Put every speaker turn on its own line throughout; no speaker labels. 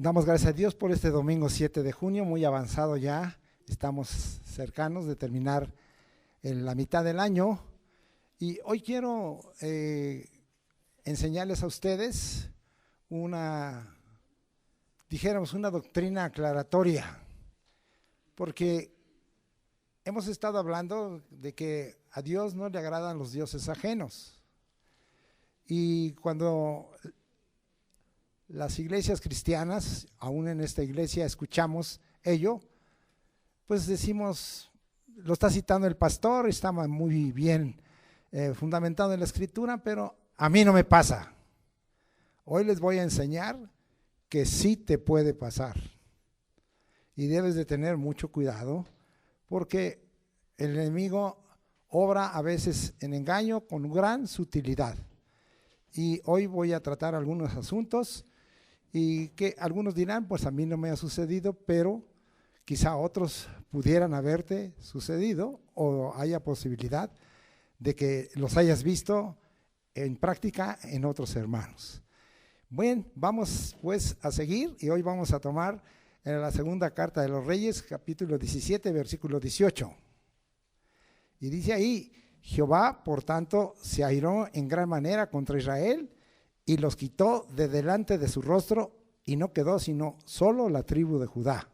Damos gracias a Dios por este domingo 7 de junio, muy avanzado ya, estamos cercanos de terminar en la mitad del año y hoy quiero enseñarles a ustedes dijéramos una doctrina aclaratoria, porque hemos estado hablando de que a Dios no le agradan los dioses ajenos y cuando las iglesias cristianas, aún en esta iglesia escuchamos ello, pues decimos, lo está citando el pastor, está muy bien fundamentado en la escritura, pero a mí no me pasa. Hoy les voy a enseñar que sí te puede pasar y debes de tener mucho cuidado porque el enemigo obra a veces en engaño con gran sutilidad. Y hoy voy a tratar algunos asuntos y que algunos dirán, pues a mí no me ha sucedido, pero quizá otros pudieran haberte sucedido o haya posibilidad de que los hayas visto en práctica en otros hermanos. Bueno, vamos pues a seguir y hoy vamos a tomar en la segunda carta de los Reyes, capítulo 17, versículo 18. Y dice ahí, Jehová, por tanto, se airó en gran manera contra Israel y los quitó de delante de su rostro y no quedó sino solo la tribu de Judá.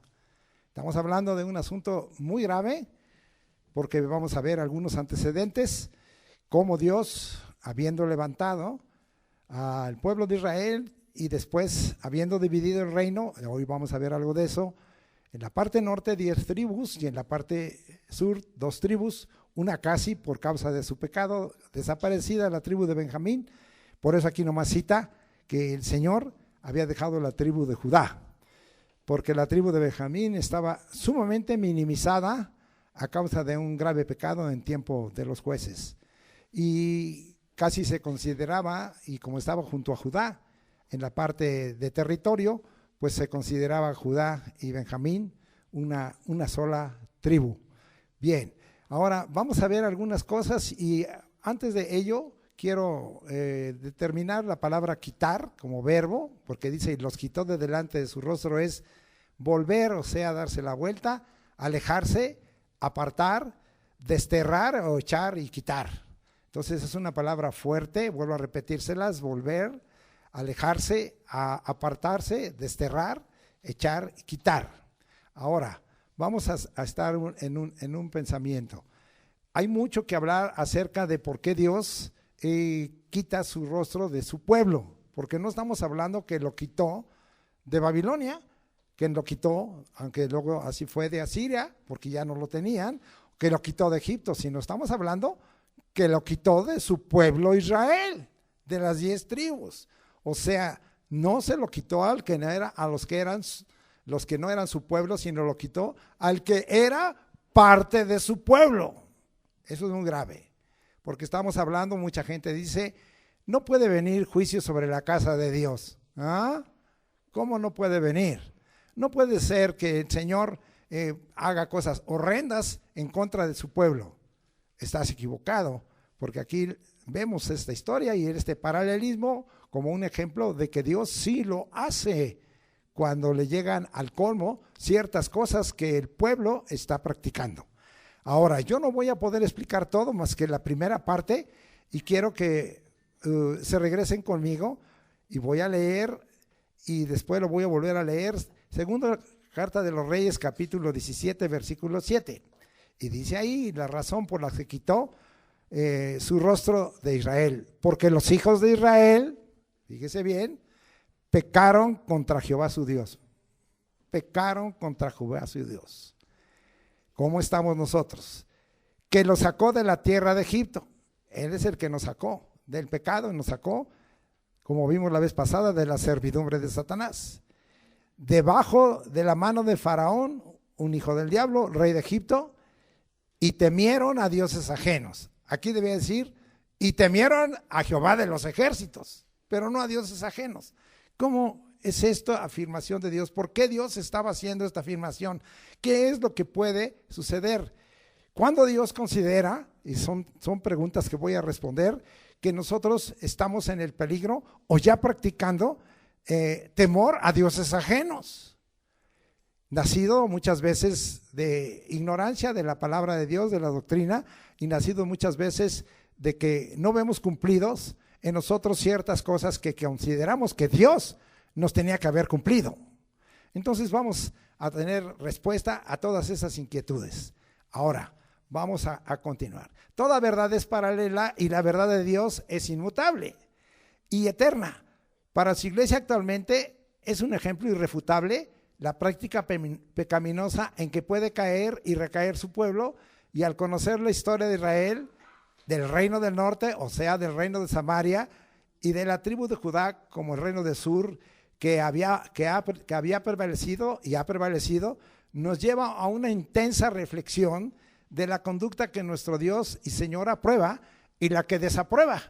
Estamos hablando de un asunto muy grave porque vamos a ver algunos antecedentes, cómo Dios, habiendo levantado al pueblo de Israel y después habiendo dividido el reino, hoy vamos a ver algo de eso, en la parte norte 10 tribus y en la parte sur 2 tribus, una casi por causa de su pecado desaparecida, la tribu de Benjamín. Por eso aquí nomás cita que el Señor había dejado la tribu de Judá, porque la tribu de Benjamín estaba sumamente minimizada a causa de un grave pecado en tiempo de los jueces. Y casi se consideraba, y como estaba junto a Judá, en la parte de territorio, pues se consideraba Judá y Benjamín una sola tribu. Bien, ahora vamos a ver algunas cosas y antes de ello quiero determinar la palabra quitar como verbo, porque dice, los quitó de delante de su rostro, es volver, o sea, darse la vuelta, alejarse, apartar, desterrar o echar y quitar. Entonces es una palabra fuerte, vuelvo a repetírselas, volver, alejarse, apartarse, desterrar, echar y quitar. Ahora, vamos a estar en un pensamiento. Hay mucho que hablar acerca de por qué Dios quita su rostro de su pueblo, porque no estamos hablando que lo quitó de Babilonia, que lo quitó, aunque luego así fue de Asiria, porque ya no lo tenían, que lo quitó de Egipto, sino estamos hablando que lo quitó de su pueblo Israel, de las 10 tribus. O sea, no se lo quitó a los que no eran su pueblo, sino lo quitó al que era parte de su pueblo. Eso es muy grave, porque estamos hablando, mucha gente dice, no puede venir juicio sobre la casa de Dios. ¿Ah? ¿Cómo no puede venir? No puede ser que el Señor haga cosas horrendas en contra de su pueblo. Estás equivocado, porque aquí vemos esta historia y este paralelismo como un ejemplo de que Dios sí lo hace cuando le llegan al colmo ciertas cosas que el pueblo está practicando. Ahora, yo no voy a poder explicar todo más que la primera parte y quiero que se regresen conmigo y voy a leer y después lo voy a volver a leer. Segunda carta de los Reyes, capítulo 17, versículo 7. Y dice ahí la razón por la que quitó su rostro de Israel. Porque los hijos de Israel, fíjese bien, pecaron contra Jehová su Dios. Pecaron contra Jehová su Dios. ¿Cómo estamos nosotros? Que lo sacó de la tierra de Egipto. Él es el que nos sacó del pecado y nos sacó, como vimos la vez pasada, de la servidumbre de Satanás. Debajo de la mano de Faraón, un hijo del diablo, rey de Egipto, y temieron a dioses ajenos. Aquí debe decir, y temieron a Jehová de los ejércitos, pero no a dioses ajenos. ¿Cómo es esta afirmación de Dios? ¿Por qué Dios estaba haciendo esta afirmación? ¿Qué es lo que puede suceder? Cuando Dios considera, y son preguntas que voy a responder, que nosotros estamos en el peligro o ya practicando temor a dioses ajenos, nacido muchas veces de ignorancia de la palabra de Dios, de la doctrina, y nacido muchas veces de que no vemos cumplidos en nosotros ciertas cosas que consideramos que Dios nos tenía que haber cumplido. Entonces vamos a tener respuesta a todas esas inquietudes. Ahora, vamos a continuar. Toda verdad es paralela y la verdad de Dios es inmutable y eterna. Para su iglesia actualmente es un ejemplo irrefutable la práctica pecaminosa en que puede caer y recaer su pueblo, y al conocer la historia de Israel, del reino del norte, o sea, del reino de Samaria, y de la tribu de Judá como el reino del sur, que había prevalecido y ha prevalecido, nos lleva a una intensa reflexión de la conducta que nuestro Dios y Señor aprueba y la que desaprueba,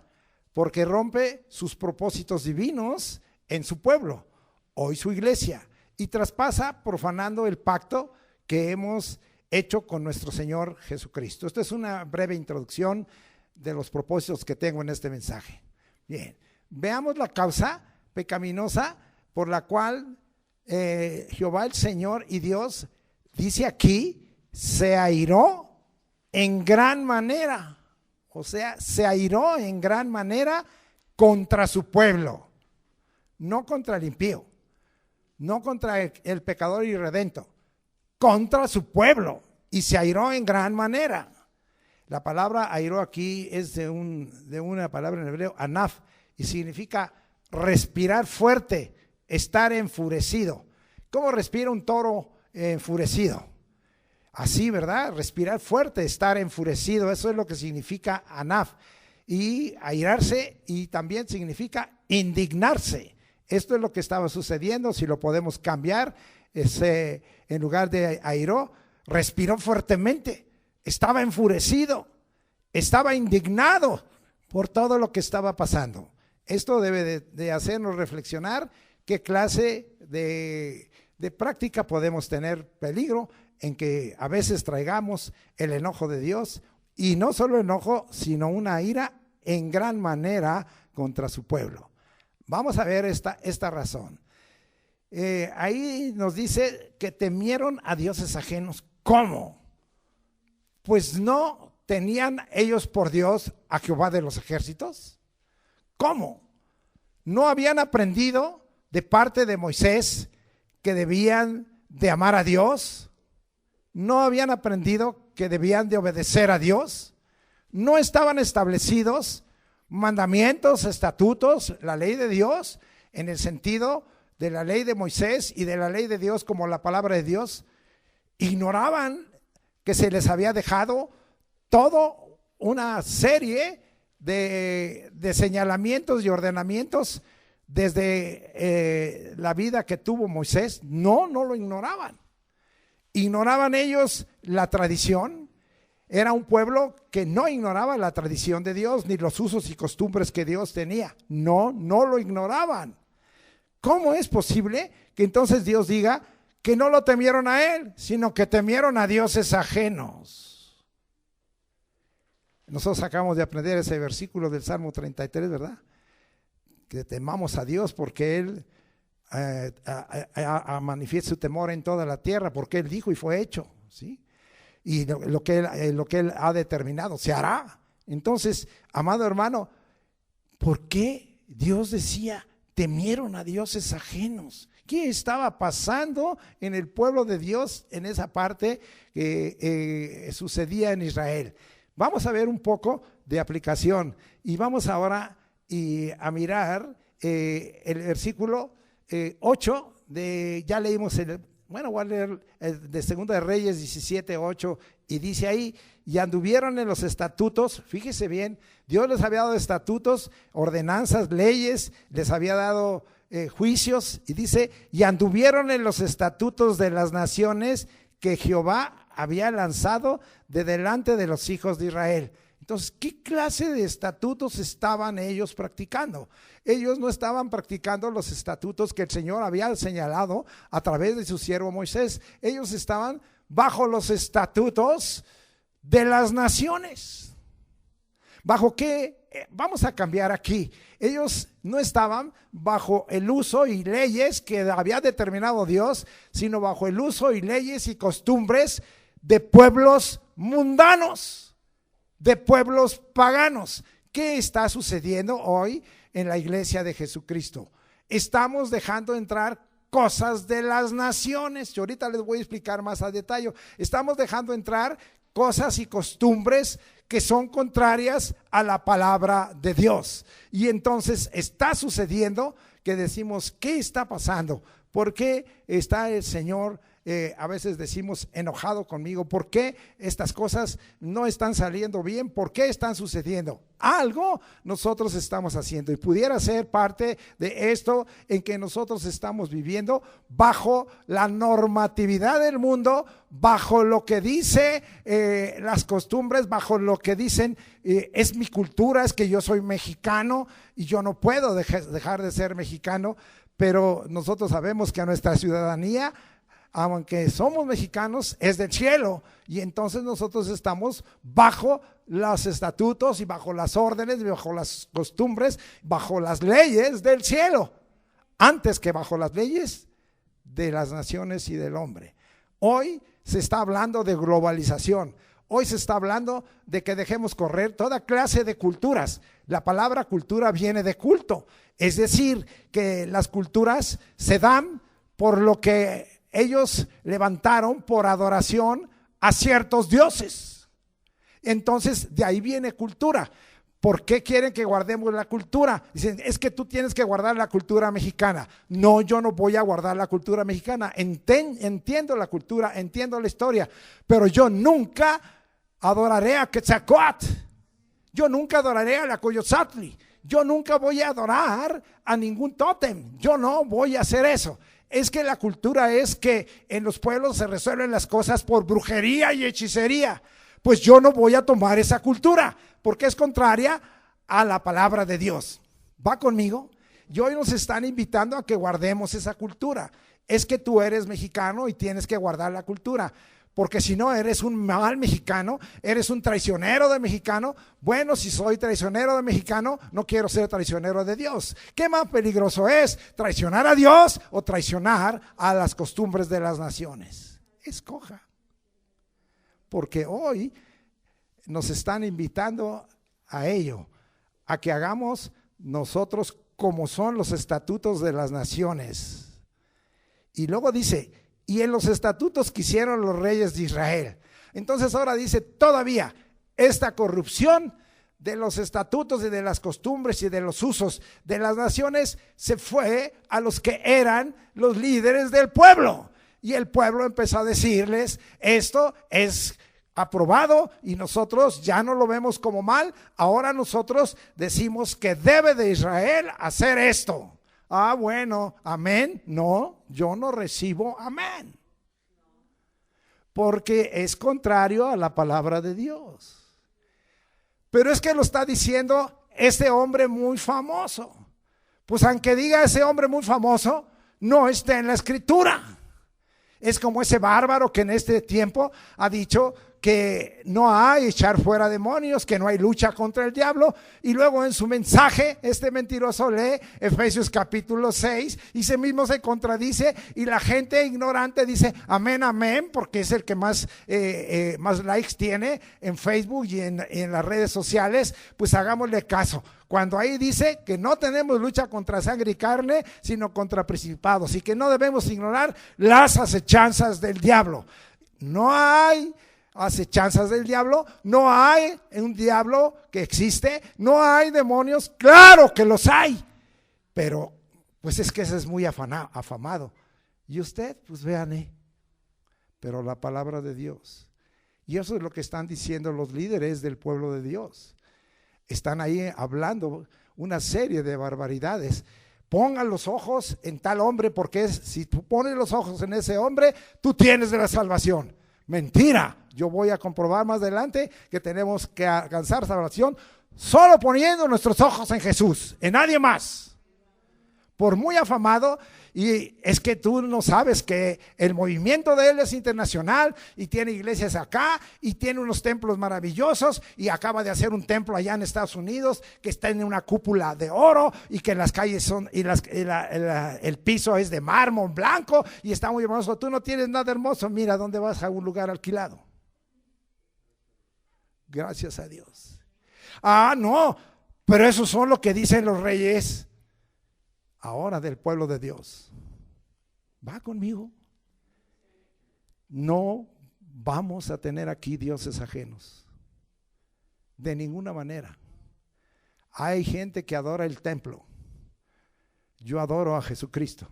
porque rompe sus propósitos divinos en su pueblo, hoy su iglesia, y traspasa profanando el pacto que hemos hecho con nuestro Señor Jesucristo. Esto es una breve introducción de los propósitos que tengo en este mensaje. Bien, veamos la causa pecaminosa por la cual Jehová el Señor y Dios, dice aquí, se airó en gran manera. O sea, se airó en gran manera contra su pueblo, no contra el impío, no contra el pecador irredento, contra su pueblo, y se airó en gran manera. La palabra airó aquí es de una palabra en hebreo, anaf, y significa respirar fuerte, estar enfurecido. ¿Cómo respira un toro enfurecido? Así, ¿verdad? Respirar fuerte, estar enfurecido, eso es lo que significa anaf. Y airarse, y también significa indignarse. Esto es lo que estaba sucediendo. Si lo podemos cambiar, en lugar de airó, respiró fuertemente, estaba enfurecido, estaba indignado por todo lo que estaba pasando. Esto debe de hacernos reflexionar qué clase de práctica podemos tener peligro en que a veces traigamos el enojo de Dios, y no solo enojo, sino una ira en gran manera contra su pueblo. Vamos a ver esta razón. Ahí nos dice que temieron a dioses ajenos. ¿Cómo? Pues no tenían ellos por Dios a Jehová de los ejércitos. ¿Cómo? ¿No habían aprendido de parte de Moisés que debían de amar a Dios? ¿No habían aprendido que debían de obedecer a Dios? ¿No estaban establecidos mandamientos, estatutos, la ley de Dios, en el sentido de la ley de Moisés y de la ley de Dios como la palabra de Dios? Ignoraban que se les había dejado toda una serie de señalamientos y ordenamientos desde la vida que tuvo Moisés. No lo ignoraban. Ignoraban ellos la tradición. Era un pueblo que no ignoraba la tradición de Dios ni los usos y costumbres que Dios tenía. No lo ignoraban. ¿Cómo es posible que entonces Dios diga que no lo temieron a Él, sino que temieron a dioses ajenos? Nosotros acabamos de aprender ese versículo del Salmo 33, ¿verdad? Que temamos a Dios porque Él manifiesta su temor en toda la tierra, porque Él dijo y fue hecho, ¿sí? Y lo que Él ha determinado se hará. Entonces, amado hermano, ¿por qué Dios decía temieron a dioses ajenos? ¿Qué estaba pasando en el pueblo de Dios en esa parte que sucedía en Israel? Vamos a ver un poco de aplicación y vamos ahora a mirar el versículo 8 ya leímos voy a leer de Segunda de Reyes 17:8, y dice ahí, y anduvieron en los estatutos. Fíjese bien, Dios les había dado estatutos, ordenanzas, leyes, les había dado juicios, y dice, y anduvieron en los estatutos de las naciones que Jehová había lanzado de delante de los hijos de Israel. Entonces, ¿qué clase de estatutos estaban ellos practicando? Ellos no estaban practicando los estatutos que el Señor había señalado a través de su siervo Moisés. Ellos estaban bajo los estatutos de las naciones, ¿Bajo qué? Vamos a cambiar aquí. Ellos no estaban bajo el uso y leyes que había determinado Dios, sino bajo el uso y leyes y costumbres de pueblos mundanos, de pueblos paganos. ¿Qué está sucediendo hoy en la iglesia de Jesucristo? Estamos dejando entrar cosas de las naciones. Yo ahorita les voy a explicar más a detalle. Estamos dejando entrar cosas y costumbres que son contrarias a la palabra de Dios. Y entonces está sucediendo que decimos, ¿qué está pasando? ¿Por qué está el Señor a veces decimos enojado conmigo? ¿Por qué estas cosas no están saliendo bien? ¿Por qué están sucediendo? Algo nosotros estamos haciendo, y pudiera ser parte de esto en que nosotros estamos viviendo bajo la normatividad del mundo, bajo lo que dice las costumbres, bajo lo que dicen es mi cultura, es que yo soy mexicano y yo no puedo dejar de ser mexicano. Pero nosotros sabemos que a nuestra ciudadanía, aunque somos mexicanos, es del cielo, y entonces nosotros estamos bajo los estatutos y bajo las órdenes, bajo las costumbres, bajo las leyes del cielo, antes que bajo las leyes de las naciones y del hombre. Hoy se está hablando de globalización. Hoy se está hablando de que dejemos correr toda clase de culturas. La palabra cultura viene de culto, es decir, que las culturas se dan por lo que ellos levantaron por adoración a ciertos dioses. Entonces, de ahí viene cultura. ¿Por qué quieren que guardemos la cultura? Dicen, es que tú tienes que guardar la cultura mexicana. No, yo no voy a guardar la cultura mexicana. Entiendo la cultura, entiendo la historia, pero yo nunca adoraré a Quetzalcóatl. Yo nunca adoraré a la Coyotzatli. Yo nunca voy a adorar a ningún tótem. Yo no voy a hacer eso. Es que la cultura es que en los pueblos se resuelven las cosas por brujería y hechicería. Pues yo no voy a tomar esa cultura, porque es contraria a la palabra de Dios. ¿Va conmigo? Y hoy nos están invitando a que guardemos esa cultura. Es que tú eres mexicano y tienes que guardar la cultura, porque si no eres un mal mexicano, eres un traicionero de mexicano. Bueno, si soy traicionero de mexicano, no quiero ser traicionero de Dios. ¿Qué más peligroso es? ¿Traicionar a Dios o traicionar a las costumbres de las naciones? Escoja. Porque hoy nos están invitando a ello, a que hagamos nosotros como son los estatutos de las naciones. Y luego dice, y en los estatutos que hicieron los reyes de Israel. Entonces ahora dice, todavía esta corrupción de los estatutos y de las costumbres y de los usos de las naciones se fue a los que eran los líderes del pueblo. Y el pueblo empezó a decirles, esto es aprobado y nosotros ya no lo vemos como mal. Ahora nosotros decimos que debe de Israel hacer esto. Ah, bueno, amén. No, yo no recibo amén, porque es contrario a la palabra de Dios. Pero es que lo está diciendo este hombre muy famoso. Pues aunque diga ese hombre muy famoso, no está en la escritura. Es como ese bárbaro que en este tiempo ha dicho que no hay echar fuera demonios, que no hay lucha contra el diablo, y luego en su mensaje este mentiroso lee Efesios capítulo 6 y se mismo se contradice, y la gente ignorante dice amén, amén, porque es el que más likes tiene en Facebook y en las redes sociales. Pues hagámosle caso. Cuando ahí dice que no tenemos lucha contra sangre y carne, sino contra principados, y que no debemos ignorar las acechanzas del diablo. No hay acechanzas del diablo, no hay un diablo que existe, no hay demonios, claro que los hay, pero pues es que ese es muy afamado. Y usted, pues vean, pero la palabra de Dios, y eso es lo que están diciendo los líderes del pueblo de Dios. Están ahí hablando una serie de barbaridades. Pongan los ojos en tal hombre, porque si tú pones los ojos en ese hombre, tú tienes de la salvación. Mentira. Yo voy a comprobar más adelante que tenemos que alcanzar salvación solo poniendo nuestros ojos en Jesús, en nadie más. Por muy afamado Y es que tú no sabes que el movimiento de él es internacional y tiene iglesias acá y tiene unos templos maravillosos y acaba de hacer un templo allá en Estados Unidos que está en una cúpula de oro y que las calles son y el piso es de mármol blanco y está muy hermoso. Tú no tienes nada hermoso, mira dónde vas, a un lugar alquilado. Gracias a Dios. No, pero eso son lo que dicen los reyes ahora del pueblo de Dios. ¿Va conmigo? No vamos a tener aquí dioses ajenos, de ninguna manera. Hay gente que adora el templo. Yo adoro a Jesucristo,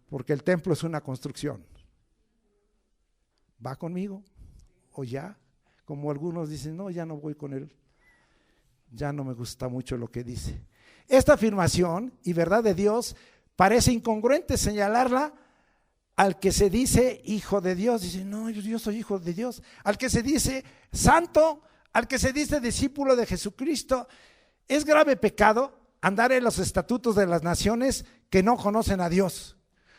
porque el templo es una construcción. ¿Va conmigo? ¿O ya? Como algunos dicen, no, ya no voy con él. Ya no me gusta mucho lo que dice. Esta afirmación y verdad de Dios parece incongruente señalarla al que se dice hijo de Dios. Dice, no, yo soy hijo de Dios. Al que se dice santo, al que se dice discípulo de Jesucristo. Es grave pecado andar en los estatutos de las naciones que no conocen a Dios.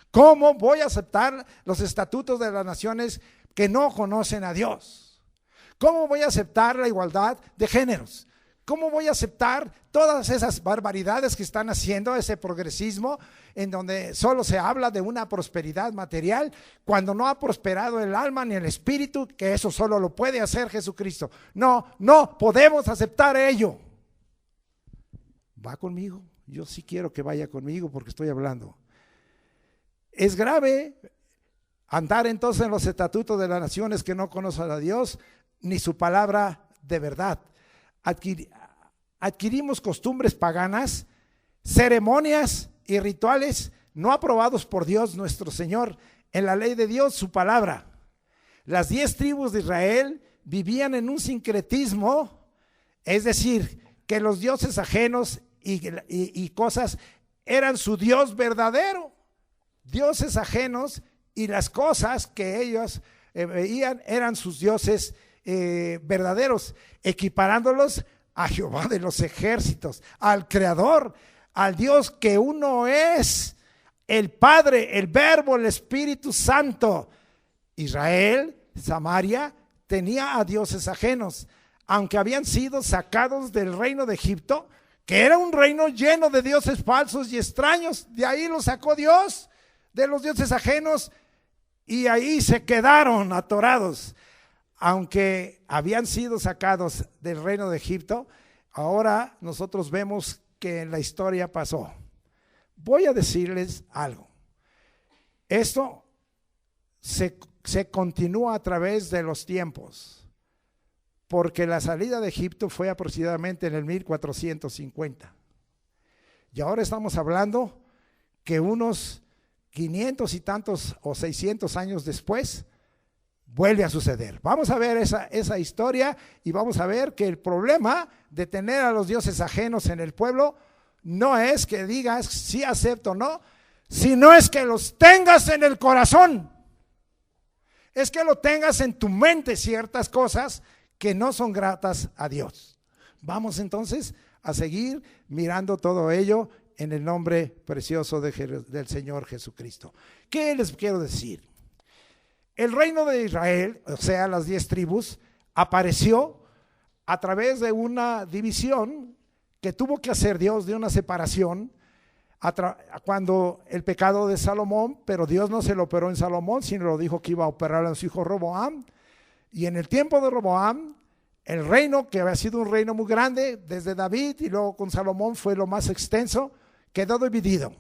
¿Cómo voy a aceptar los estatutos de las naciones que no conocen a Dios? ¿Cómo voy a aceptar la igualdad de géneros? ¿Cómo voy a aceptar todas esas barbaridades que están haciendo, ese progresismo en donde solo se habla de una prosperidad material cuando no ha prosperado el alma ni el espíritu, que eso solo lo puede hacer Jesucristo? No podemos aceptar ello. ¿Va conmigo? Yo sí quiero que vaya conmigo porque estoy hablando. Es grave andar entonces en los estatutos de las naciones que no conocen a Dios ni su palabra de verdad. Adquirimos costumbres paganas, ceremonias y rituales no aprobados por Dios nuestro Señor en la ley de Dios, su palabra. Las 10 tribus de Israel vivían en un sincretismo, es decir, que los dioses ajenos y cosas eran su Dios verdadero. Dioses ajenos y las cosas que ellos veían eran sus dioses verdaderos, equiparándolos a Jehová de los ejércitos, al Creador, al Dios que uno es, el Padre, el Verbo, el Espíritu Santo. Israel, Samaria, tenía a dioses ajenos, aunque habían sido sacados del reino de Egipto, que era un reino lleno de dioses falsos y extraños. De ahí los sacó Dios, de los dioses ajenos, y ahí se quedaron atorados. Aunque habían sido sacados del reino de Egipto, ahora nosotros vemos que en la historia pasó. Voy a decirles algo. Esto se continúa a través de los tiempos, porque la salida de Egipto fue aproximadamente en el 1450. Y ahora estamos hablando que unos 500 y tantos o 600 años después, vuelve a suceder. Vamos a ver esa historia y vamos a ver que el problema de tener a los dioses ajenos en el pueblo no es que digas sí acepto o no, sino es que los tengas en el corazón. Es que lo tengas en tu mente ciertas cosas que no son gratas a Dios. Vamos entonces a seguir mirando todo ello en el nombre precioso del Señor Jesucristo. ¿Qué les quiero decir? El reino de Israel, o sea, las 10 tribus, apareció a través de una división que tuvo que hacer Dios, de una separación, cuando el pecado de Salomón, pero Dios no se lo operó en Salomón, sino lo dijo que iba a operar en su hijo Roboam. Y en el tiempo de Roboam, el reino, que había sido un reino muy grande, desde David y luego con Salomón fue lo más extenso, quedó dividido.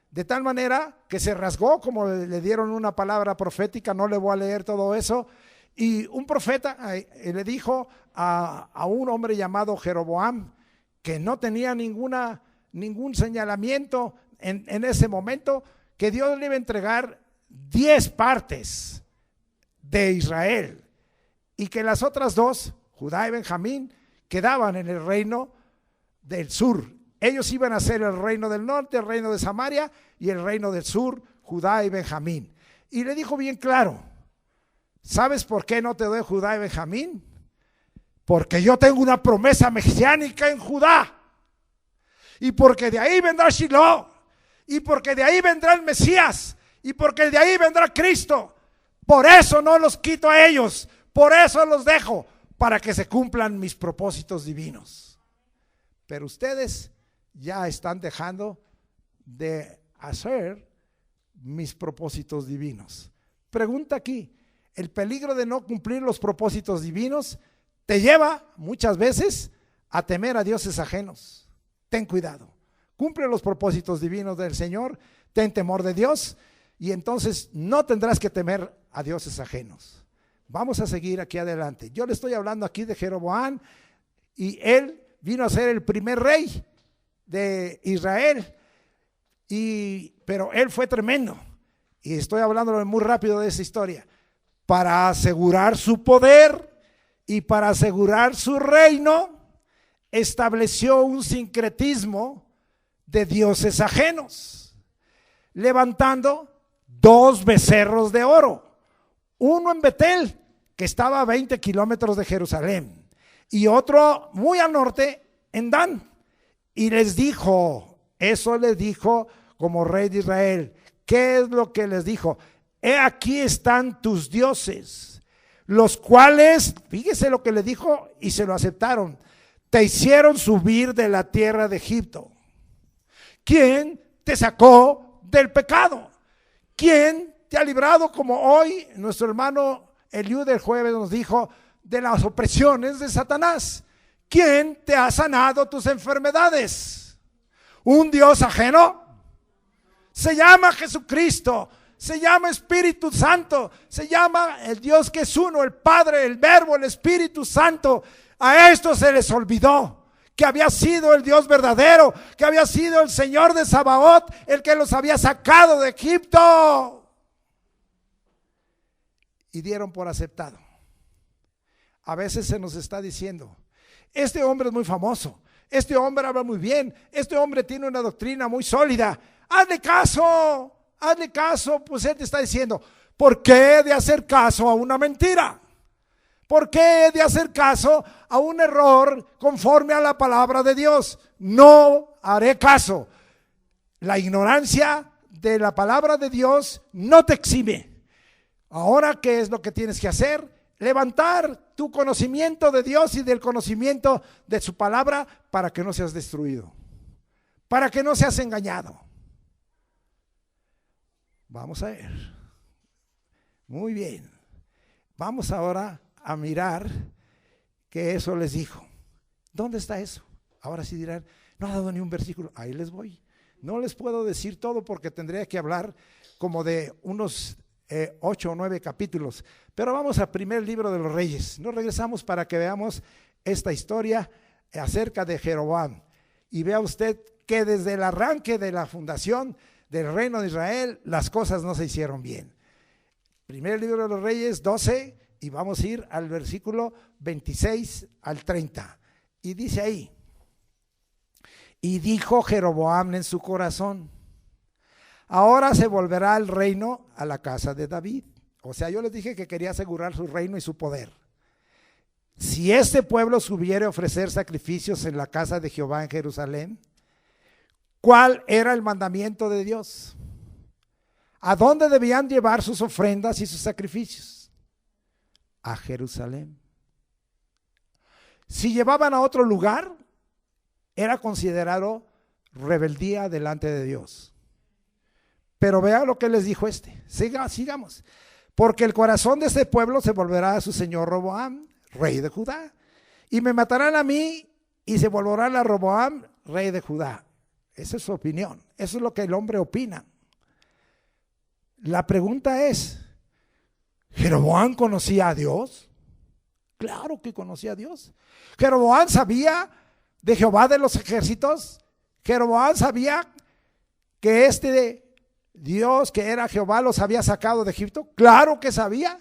De tal manera que se rasgó, como le dieron una palabra profética, no le voy a leer todo eso, y un profeta le dijo a un hombre llamado Jeroboam, que no tenía ningún señalamiento en ese momento, que Dios le iba a entregar 10 partes de Israel, y que las otras 2, Judá y Benjamín, quedaban en el reino del sur. Ellos iban a ser el reino del norte, el reino de Samaria, y el reino del sur, Judá y Benjamín. Y le dijo bien claro: ¿sabes por qué no te doy Judá y Benjamín? Porque yo tengo una promesa mesiánica en Judá, y porque de ahí vendrá Shiloh, y porque de ahí vendrá el Mesías, y porque de ahí vendrá Cristo. Por eso no los quito a ellos, por eso los dejo, para que se cumplan mis propósitos divinos. Pero ustedes ya están dejando de hacer mis propósitos divinos. Pregunta aquí, el peligro de no cumplir los propósitos divinos te lleva muchas veces a temer a dioses ajenos. Ten cuidado, cumple los propósitos divinos del Señor, ten temor de Dios y entonces no tendrás que temer a dioses ajenos. Vamos a seguir aquí adelante. Yo le estoy hablando aquí de Jeroboam y él vino a ser el primer rey de Israel, pero él fue tremendo. Y estoy hablando muy rápido de esa historia. Para asegurar su poder y para asegurar su reino, estableció un sincretismo de dioses ajenos, levantando 2 becerros de oro, uno en Betel, que estaba a 20 kilómetros de Jerusalén, y otro muy al norte en Dan. Y les dijo, eso les dijo como rey de Israel. ¿Qué es lo que les dijo? He aquí están tus dioses, los cuales, fíjese lo que le dijo y se lo aceptaron, te hicieron subir de la tierra de Egipto. ¿Quién te sacó del pecado? ¿Quién te ha librado, como hoy nuestro hermano Eliú del jueves nos dijo, de las opresiones de Satanás? ¿Quién te ha sanado tus enfermedades? ¿Un Dios ajeno? Se llama Jesucristo, se llama Espíritu Santo, se llama el Dios que es uno, el Padre, el Verbo, el Espíritu Santo. A esto se les olvidó que había sido el Dios verdadero, que había sido el Señor de Sabaoth, el que los había sacado de Egipto. Y dieron por aceptado. A veces se nos está diciendo, este hombre es muy famoso, este hombre habla muy bien, este hombre tiene una doctrina muy sólida, hazle caso, pues él te está diciendo, ¿por qué he de hacer caso a una mentira? ¿Por qué he de hacer caso a un error conforme a la palabra de Dios? No haré caso. La ignorancia de la palabra de Dios no te exime. Ahora, ¿qué es lo que tienes que hacer? Levantar tu conocimiento de Dios y del conocimiento de su palabra para que no seas destruido, para que no seas engañado. Vamos a ver. Muy bien. Vamos ahora a mirar que eso les dijo. ¿Dónde está eso? Ahora sí dirán, no ha dado ni un versículo. Ahí les voy. No les puedo decir todo porque tendría que hablar como de unos 8 o 9 capítulos. Pero vamos al primer libro de los Reyes. Nos regresamos para que veamos esta historia acerca de Jeroboam. Y vea usted que desde el arranque de la fundación del reino de Israel, las cosas no se hicieron bien. Primer libro de los Reyes 12, y vamos a ir al versículo 26 al 30. Y dice ahí, y dijo Jeroboam en su corazón, ahora se volverá el reino a la casa de David. O sea, yo les dije que quería asegurar su reino y su poder. Si este pueblo subiere a ofrecer sacrificios en la casa de Jehová en Jerusalén, ¿cuál era el mandamiento de Dios? ¿A dónde debían llevar sus ofrendas y sus sacrificios? A Jerusalén. Si llevaban a otro lugar, era considerado rebeldía delante de Dios. Pero vea lo que les dijo sigamos. Porque el corazón de este pueblo se volverá a su señor Roboam, rey de Judá, y me matarán a mí y se volverán a Roboam, rey de Judá. Esa es su opinión, eso es lo que el hombre opina. La pregunta es, ¿Jeroboam conocía a Dios? Claro que conocía a Dios. ¿Jeroboam sabía de Jehová de los ejércitos? ¿Jeroboam sabía que este Dios que era Jehová los había sacado de Egipto? Claro que sabía.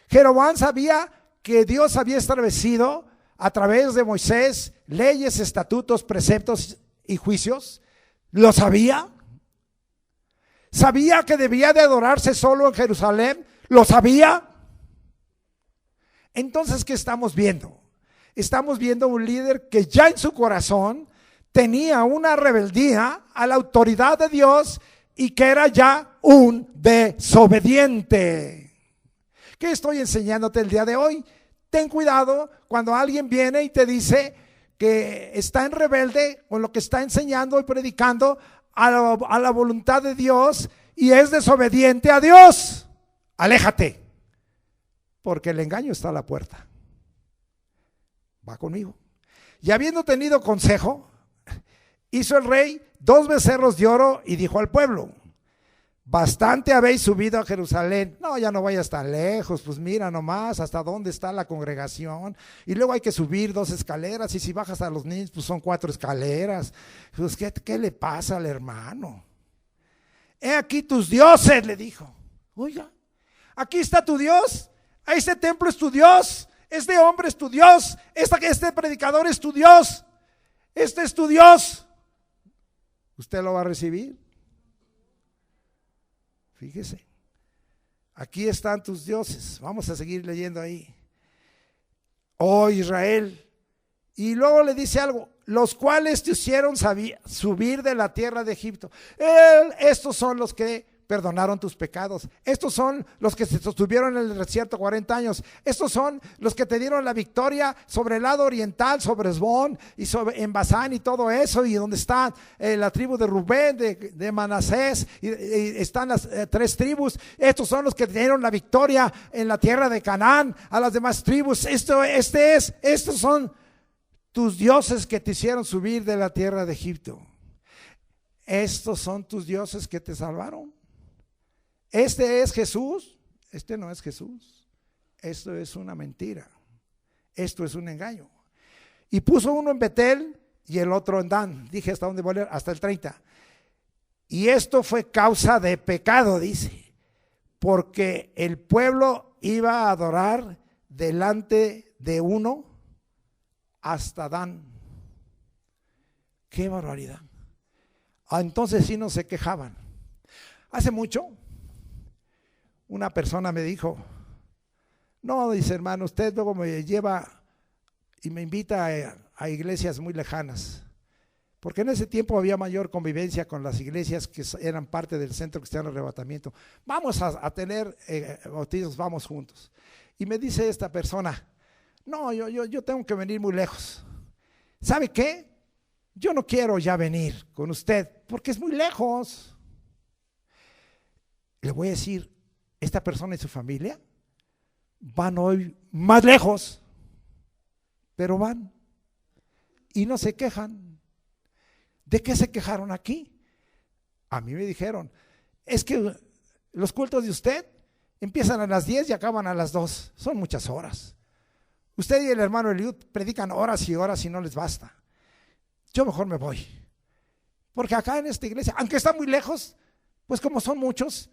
Jeroboam sabía que Dios había establecido a través de Moisés leyes, estatutos, preceptos y juicios. ¿Lo sabía? ¿Sabía que debía de adorarse solo en Jerusalén? ¿Lo sabía? Entonces, ¿qué estamos viendo? Estamos viendo un líder que ya en su corazón tenía una rebeldía a la autoridad de Dios y que era ya un desobediente. ¿Qué estoy enseñándote el día de hoy? Ten cuidado cuando alguien viene y te dice que está en rebelde con lo que está enseñando y predicando a la voluntad de Dios y es desobediente a Dios. Aléjate, porque el engaño está a la puerta. Va conmigo. Y habiendo tenido consejo, hizo el rey 2 becerros de oro y dijo al pueblo: bastante habéis subido a Jerusalén. No, ya no vayas tan lejos, pues mira nomás hasta dónde está la congregación. Y luego hay que subir 2 escaleras, y si bajas a los niños, pues son 4 escaleras. Pues ¿qué le pasa al hermano? He aquí tus dioses, le dijo. Oiga, aquí está tu Dios, este templo es tu Dios, este hombre es tu Dios, este predicador es tu Dios, este es tu Dios. ¿Usted lo va a recibir? Fíjese, aquí están tus dioses. Vamos a seguir leyendo ahí. Oh Israel. Y luego le dice algo: los cuales te hicieron subir de la tierra de Egipto. Estos son los que perdonaron tus pecados. Estos son los que se sostuvieron en el desierto 40 años. Estos son los que te dieron la victoria sobre el lado oriental, sobre Esbón y en Basán y todo eso, y donde está la tribu de Rubén, de Manasés, y están las 3 tribus. Estos son los que te dieron la victoria en la tierra de Canaán a las demás tribus. Estos son tus dioses que te hicieron subir de la tierra de Egipto. Estos son tus dioses que te salvaron. Este es Jesús. Este no es Jesús. Esto es una mentira. Esto es un engaño. Y puso uno en Betel y el otro en Dan. Dije hasta dónde voy a leer, hasta el 30. Y esto fue causa de pecado, dice, porque el pueblo iba a adorar delante de uno hasta Dan. Qué barbaridad. Entonces sí no se quejaban. Hace mucho una persona me dijo: no, dice, hermano, usted luego me lleva y me invita a iglesias muy lejanas, porque en ese tiempo había mayor convivencia con las iglesias que eran parte del Centro Cristiano de Arrebatamiento. Vamos a tener bautizos, vamos juntos. Y me dice esta persona: no, yo tengo que venir muy lejos. ¿Sabe qué? Yo no quiero ya venir con usted porque es muy lejos. Le voy a decir, esta persona y su familia van hoy más lejos, pero van y no se quejan. ¿De qué se quejaron aquí? A mí me dijeron: es que los cultos de usted empiezan a las 10 y acaban a las 2, son muchas horas. Usted y el hermano Eliud predican horas y horas y no les basta. Yo mejor me voy, porque acá en esta iglesia, aunque está muy lejos, pues como son muchos,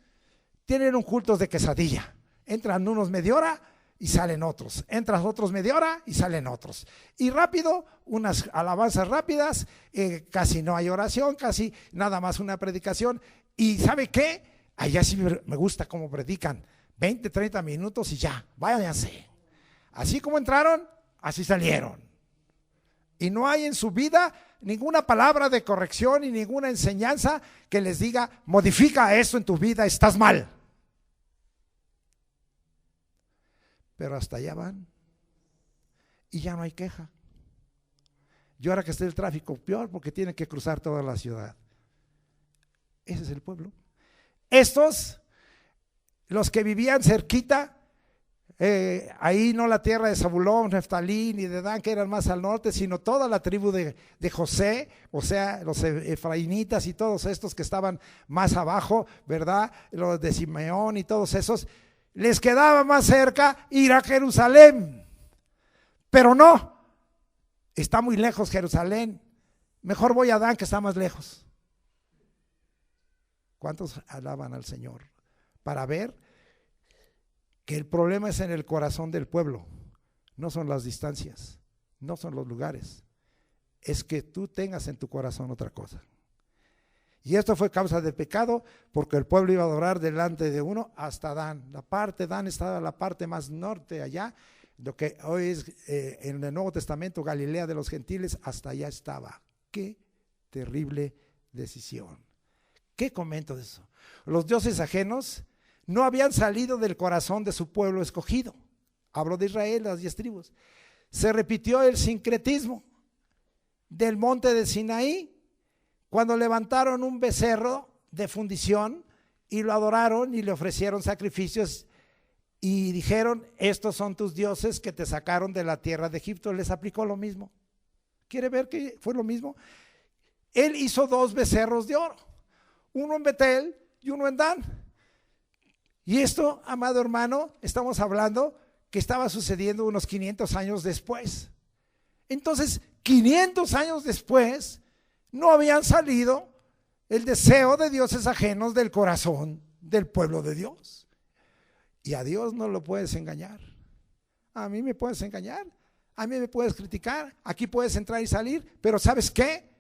tienen un culto de quesadilla. Entran unos media hora y salen otros, entran otros media hora y salen otros, y rápido, unas alabanzas rápidas, casi no hay oración, casi nada más una predicación. Y ¿sabe qué? Allá sí me gusta cómo predican, 20, 30 minutos y ya, váyanse. Así como entraron, así salieron. Y no hay en su vida ninguna palabra de corrección y ninguna enseñanza que les diga: modifica eso en tu vida, estás mal. Pero hasta allá van y ya no hay queja. Y ahora que esté el tráfico, peor, porque tienen que cruzar toda la ciudad. Ese es el pueblo. Estos, los que vivían cerquita, ahí no la tierra de Zabulón, Neftalí ni de Dan, que eran más al norte, sino toda la tribu de José, o sea, los efraínitas y todos estos que estaban más abajo, ¿verdad? Los de Simeón y todos esos, les quedaba más cerca ir a Jerusalén. Pero no, está muy lejos Jerusalén, mejor voy a Dan, que está más lejos. ¿Cuántos alaban al Señor? Para ver que el problema es en el corazón del pueblo, no son las distancias, no son los lugares, es que tú tengas en tu corazón otra cosa. Y esto fue causa de pecado, porque el pueblo iba a adorar delante de uno hasta Dan. La parte Dan estaba la parte más norte allá, lo que hoy es en el Nuevo Testamento Galilea de los gentiles, hasta allá estaba. ¡Qué terrible decisión. ¿Qué comento de eso? Los dioses ajenos no habían salido del corazón de su pueblo escogido. Hablo de Israel, las 10 tribus. Se repitió el sincretismo del monte de Sinaí, cuando levantaron un becerro de fundición y lo adoraron y le ofrecieron sacrificios y dijeron: estos son tus dioses que te sacaron de la tierra de Egipto. Les aplicó lo mismo. ¿Quiere ver que fue lo mismo? Él hizo 2 becerros de oro, uno en Betel y uno en Dan. Y esto, amado hermano, estamos hablando que estaba sucediendo unos 500 años después. Entonces, 500 años después, no habían salido el deseo de dioses ajenos del corazón del pueblo de Dios. Y a Dios no lo puedes engañar. A mí me puedes engañar, a mí me puedes criticar, aquí puedes entrar y salir, pero ¿sabes qué?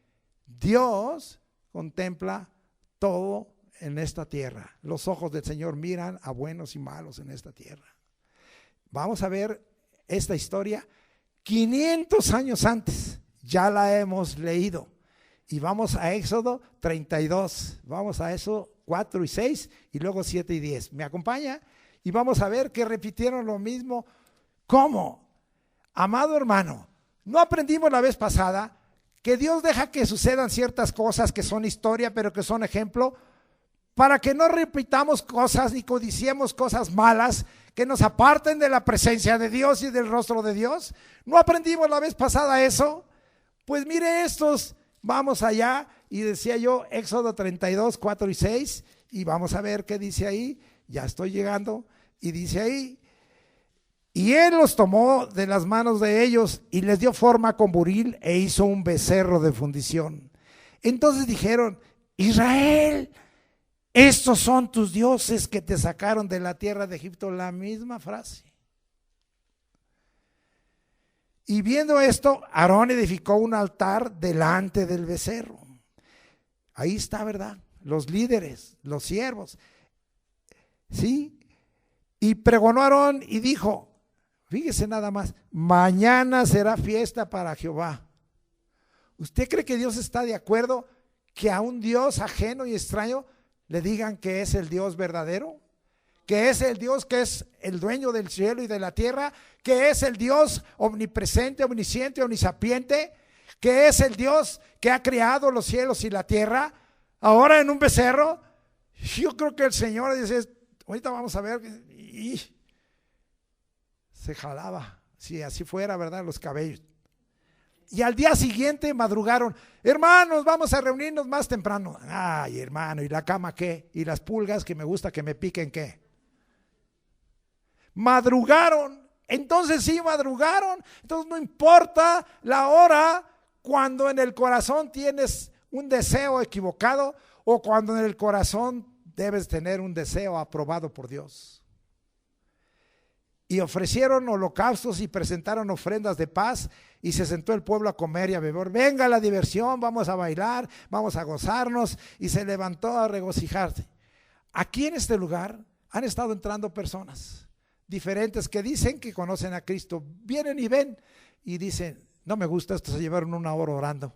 Dios contempla todo en esta tierra. Los ojos del Señor miran a buenos y malos en esta tierra. Vamos a ver esta historia 500 años antes, ya la hemos leído. Y vamos a Éxodo 32, vamos a eso 4 y 6 y luego 7 y 10. ¿Me acompaña? Y vamos a ver que repitieron lo mismo. ¿Cómo? Amado hermano, ¿no aprendimos la vez pasada que Dios deja que sucedan ciertas cosas que son historia, pero que son ejemplo, para que no repitamos cosas ni codiciemos cosas malas que nos aparten de la presencia de Dios y del rostro de Dios? ¿No aprendimos la vez pasada eso? Pues mire estos, vamos allá, y decía yo Éxodo 32, 4 y 6, y vamos a ver qué dice ahí. Ya estoy llegando, y dice ahí: y él los tomó de las manos de ellos y les dio forma con buril e hizo un becerro de fundición. Entonces dijeron: Israel, estos son tus dioses que te sacaron de la tierra de Egipto. La misma frase. Y viendo esto, Aarón edificó un altar delante del becerro. Ahí está, ¿verdad? Los líderes, los siervos. ¿Sí? Y pregonó Aarón y dijo, fíjese nada más: mañana será fiesta para Jehová. ¿Usted cree que Dios está de acuerdo que a un Dios ajeno y extraño le digan que es el Dios verdadero? Que es el Dios que es el dueño del cielo y de la tierra, que es el Dios omnipresente, omnisciente, omnisapiente, que es el Dios que ha creado los cielos y la tierra. Ahora en un becerro. Yo creo que el Señor dice: ahorita vamos a ver. Y se jalaba, si así fuera, ¿verdad? Los cabellos. Y al día siguiente madrugaron: hermanos, vamos a reunirnos más temprano. Ay, hermano, ¿y la cama qué? ¿Y las pulgas que me gusta que me piquen qué? Madrugaron. Entonces sí, madrugaron. Entonces no importa la hora, cuando en el corazón tienes un deseo equivocado o cuando en el corazón debes tener un deseo aprobado por Dios. Y ofrecieron holocaustos y presentaron ofrendas de paz, y se sentó el pueblo a comer y a beber. Venga la diversión, vamos a bailar, vamos a gozarnos. Y se levantó a regocijarse. Aquí en este lugar han estado entrando personas diferentes que dicen que conocen a Cristo. Vienen y ven y dicen: no me gusta esto, se llevaron 1 hora orando.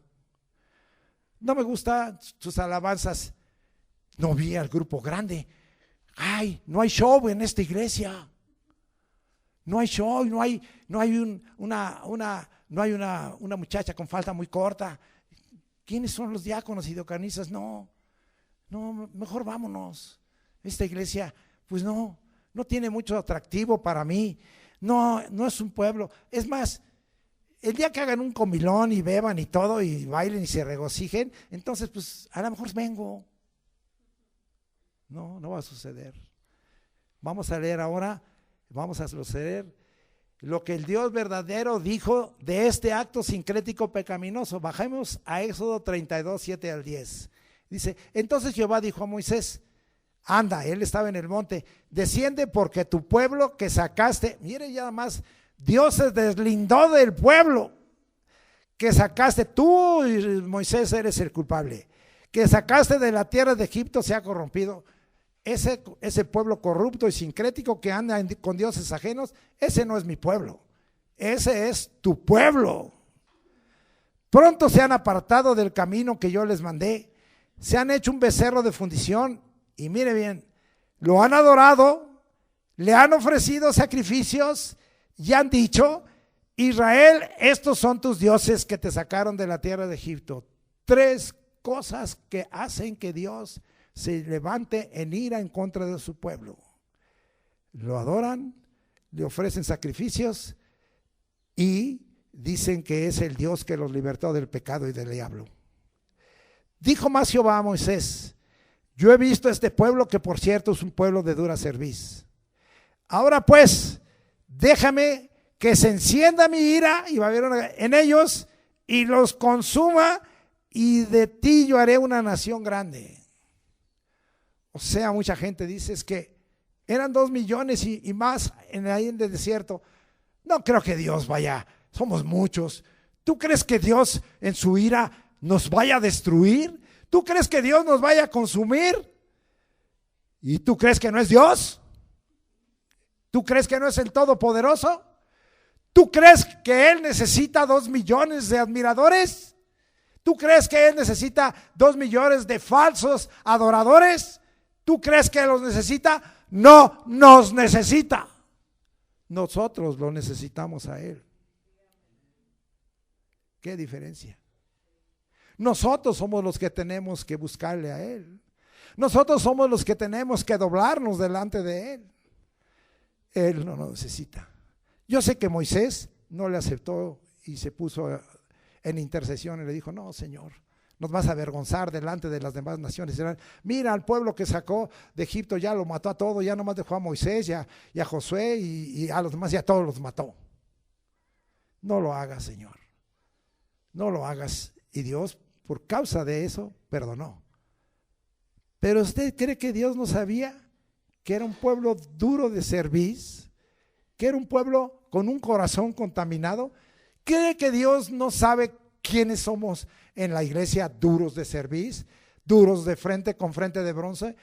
No me gusta sus alabanzas. No vi al grupo grande. Ay, no hay show en esta iglesia. No hay show, no hay una muchacha con falda muy corta. ¿Quiénes son los diáconos y diaconisas? No, mejor vámonos. Esta iglesia, pues no tiene mucho atractivo para mí. No es un pueblo. Es más, el día que hagan un comilón y beban y todo y bailen y se regocijen, entonces pues a lo mejor vengo. No va a suceder. Vamos a leer ahora. Vamos a leer lo que el Dios verdadero dijo de este acto sincrético pecaminoso. Bajemos a Éxodo 32, 7 al 10. Dice: entonces Jehová dijo a Moisés: anda, él estaba en el monte, desciende, porque tu pueblo que sacaste, mire ya más, Dios se deslindó del pueblo que sacaste, tú, Moisés, eres el culpable, que sacaste de la tierra de Egipto, se ha corrompido. Ese pueblo corrupto y sincrético que anda con dioses ajenos, ese no es mi pueblo, ese es tu pueblo. Pronto se han apartado del camino que yo les mandé. Se han hecho un becerro de fundición y mire bien, lo han adorado, le han ofrecido sacrificios y han dicho: Israel, estos son tus dioses que te sacaron de la tierra de Egipto. 3 cosas que hacen que Dios se levante en ira en contra de su pueblo. Lo adoran, le ofrecen sacrificios y dicen que es el Dios que los libertó del pecado y del diablo. Dijo más Jehová a Moisés: yo he visto a este pueblo, que por cierto es un pueblo de dura cerviz. Ahora pues, déjame que se encienda mi ira, y va a haber en ellos, y los consuma, y de ti yo haré una nación grande. O sea, mucha gente dice es que eran 2 millones y más ahí en el desierto. No creo que Dios vaya, somos muchos. ¿Tú crees que Dios en su ira nos vaya a destruir? ¿Tú crees que Dios nos vaya a consumir? ¿Y tú crees que no es Dios? ¿Tú crees que no es el Todopoderoso? ¿Tú crees que Él necesita 2 millones de admiradores? ¿Tú crees que Él necesita 2 millones de falsos adoradores? ¿Tú crees que los necesita? No nos necesita. Nosotros lo necesitamos a Él. ¿Qué diferencia? Nosotros somos los que tenemos que buscarle a Él. Nosotros somos los que tenemos que doblarnos delante de Él. Él no nos necesita. Yo sé que Moisés no le aceptó y se puso en intercesión y le dijo: no, Señor, nos vas a avergonzar delante de las demás naciones. Mira, al pueblo que sacó de Egipto ya lo mató a todos, ya nomás dejó a Moisés y a Josué y a los demás, ya todos los mató. No lo hagas, Señor, no lo hagas. Y Dios, por causa de eso, perdonó. Pero ¿usted cree que Dios no sabía que era un pueblo duro de cerviz? ¿Que era un pueblo con un corazón contaminado? ¿Cree que Dios no sabe quiénes somos en la iglesia? Duros de cerviz, duros de frente, con frente de bronce,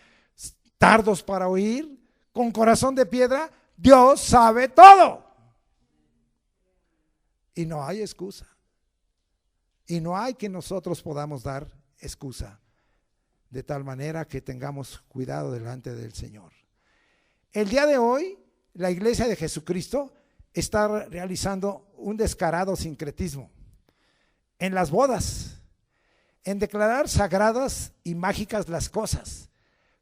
tardos para oír, con corazón de piedra. Dios sabe todo. Y no hay excusa. Y no hay que nosotros podamos dar excusa, de tal manera que tengamos cuidado delante del Señor. El día de hoy, la iglesia de Jesucristo está realizando un descarado sincretismo en las bodas, en declarar sagradas y mágicas las cosas,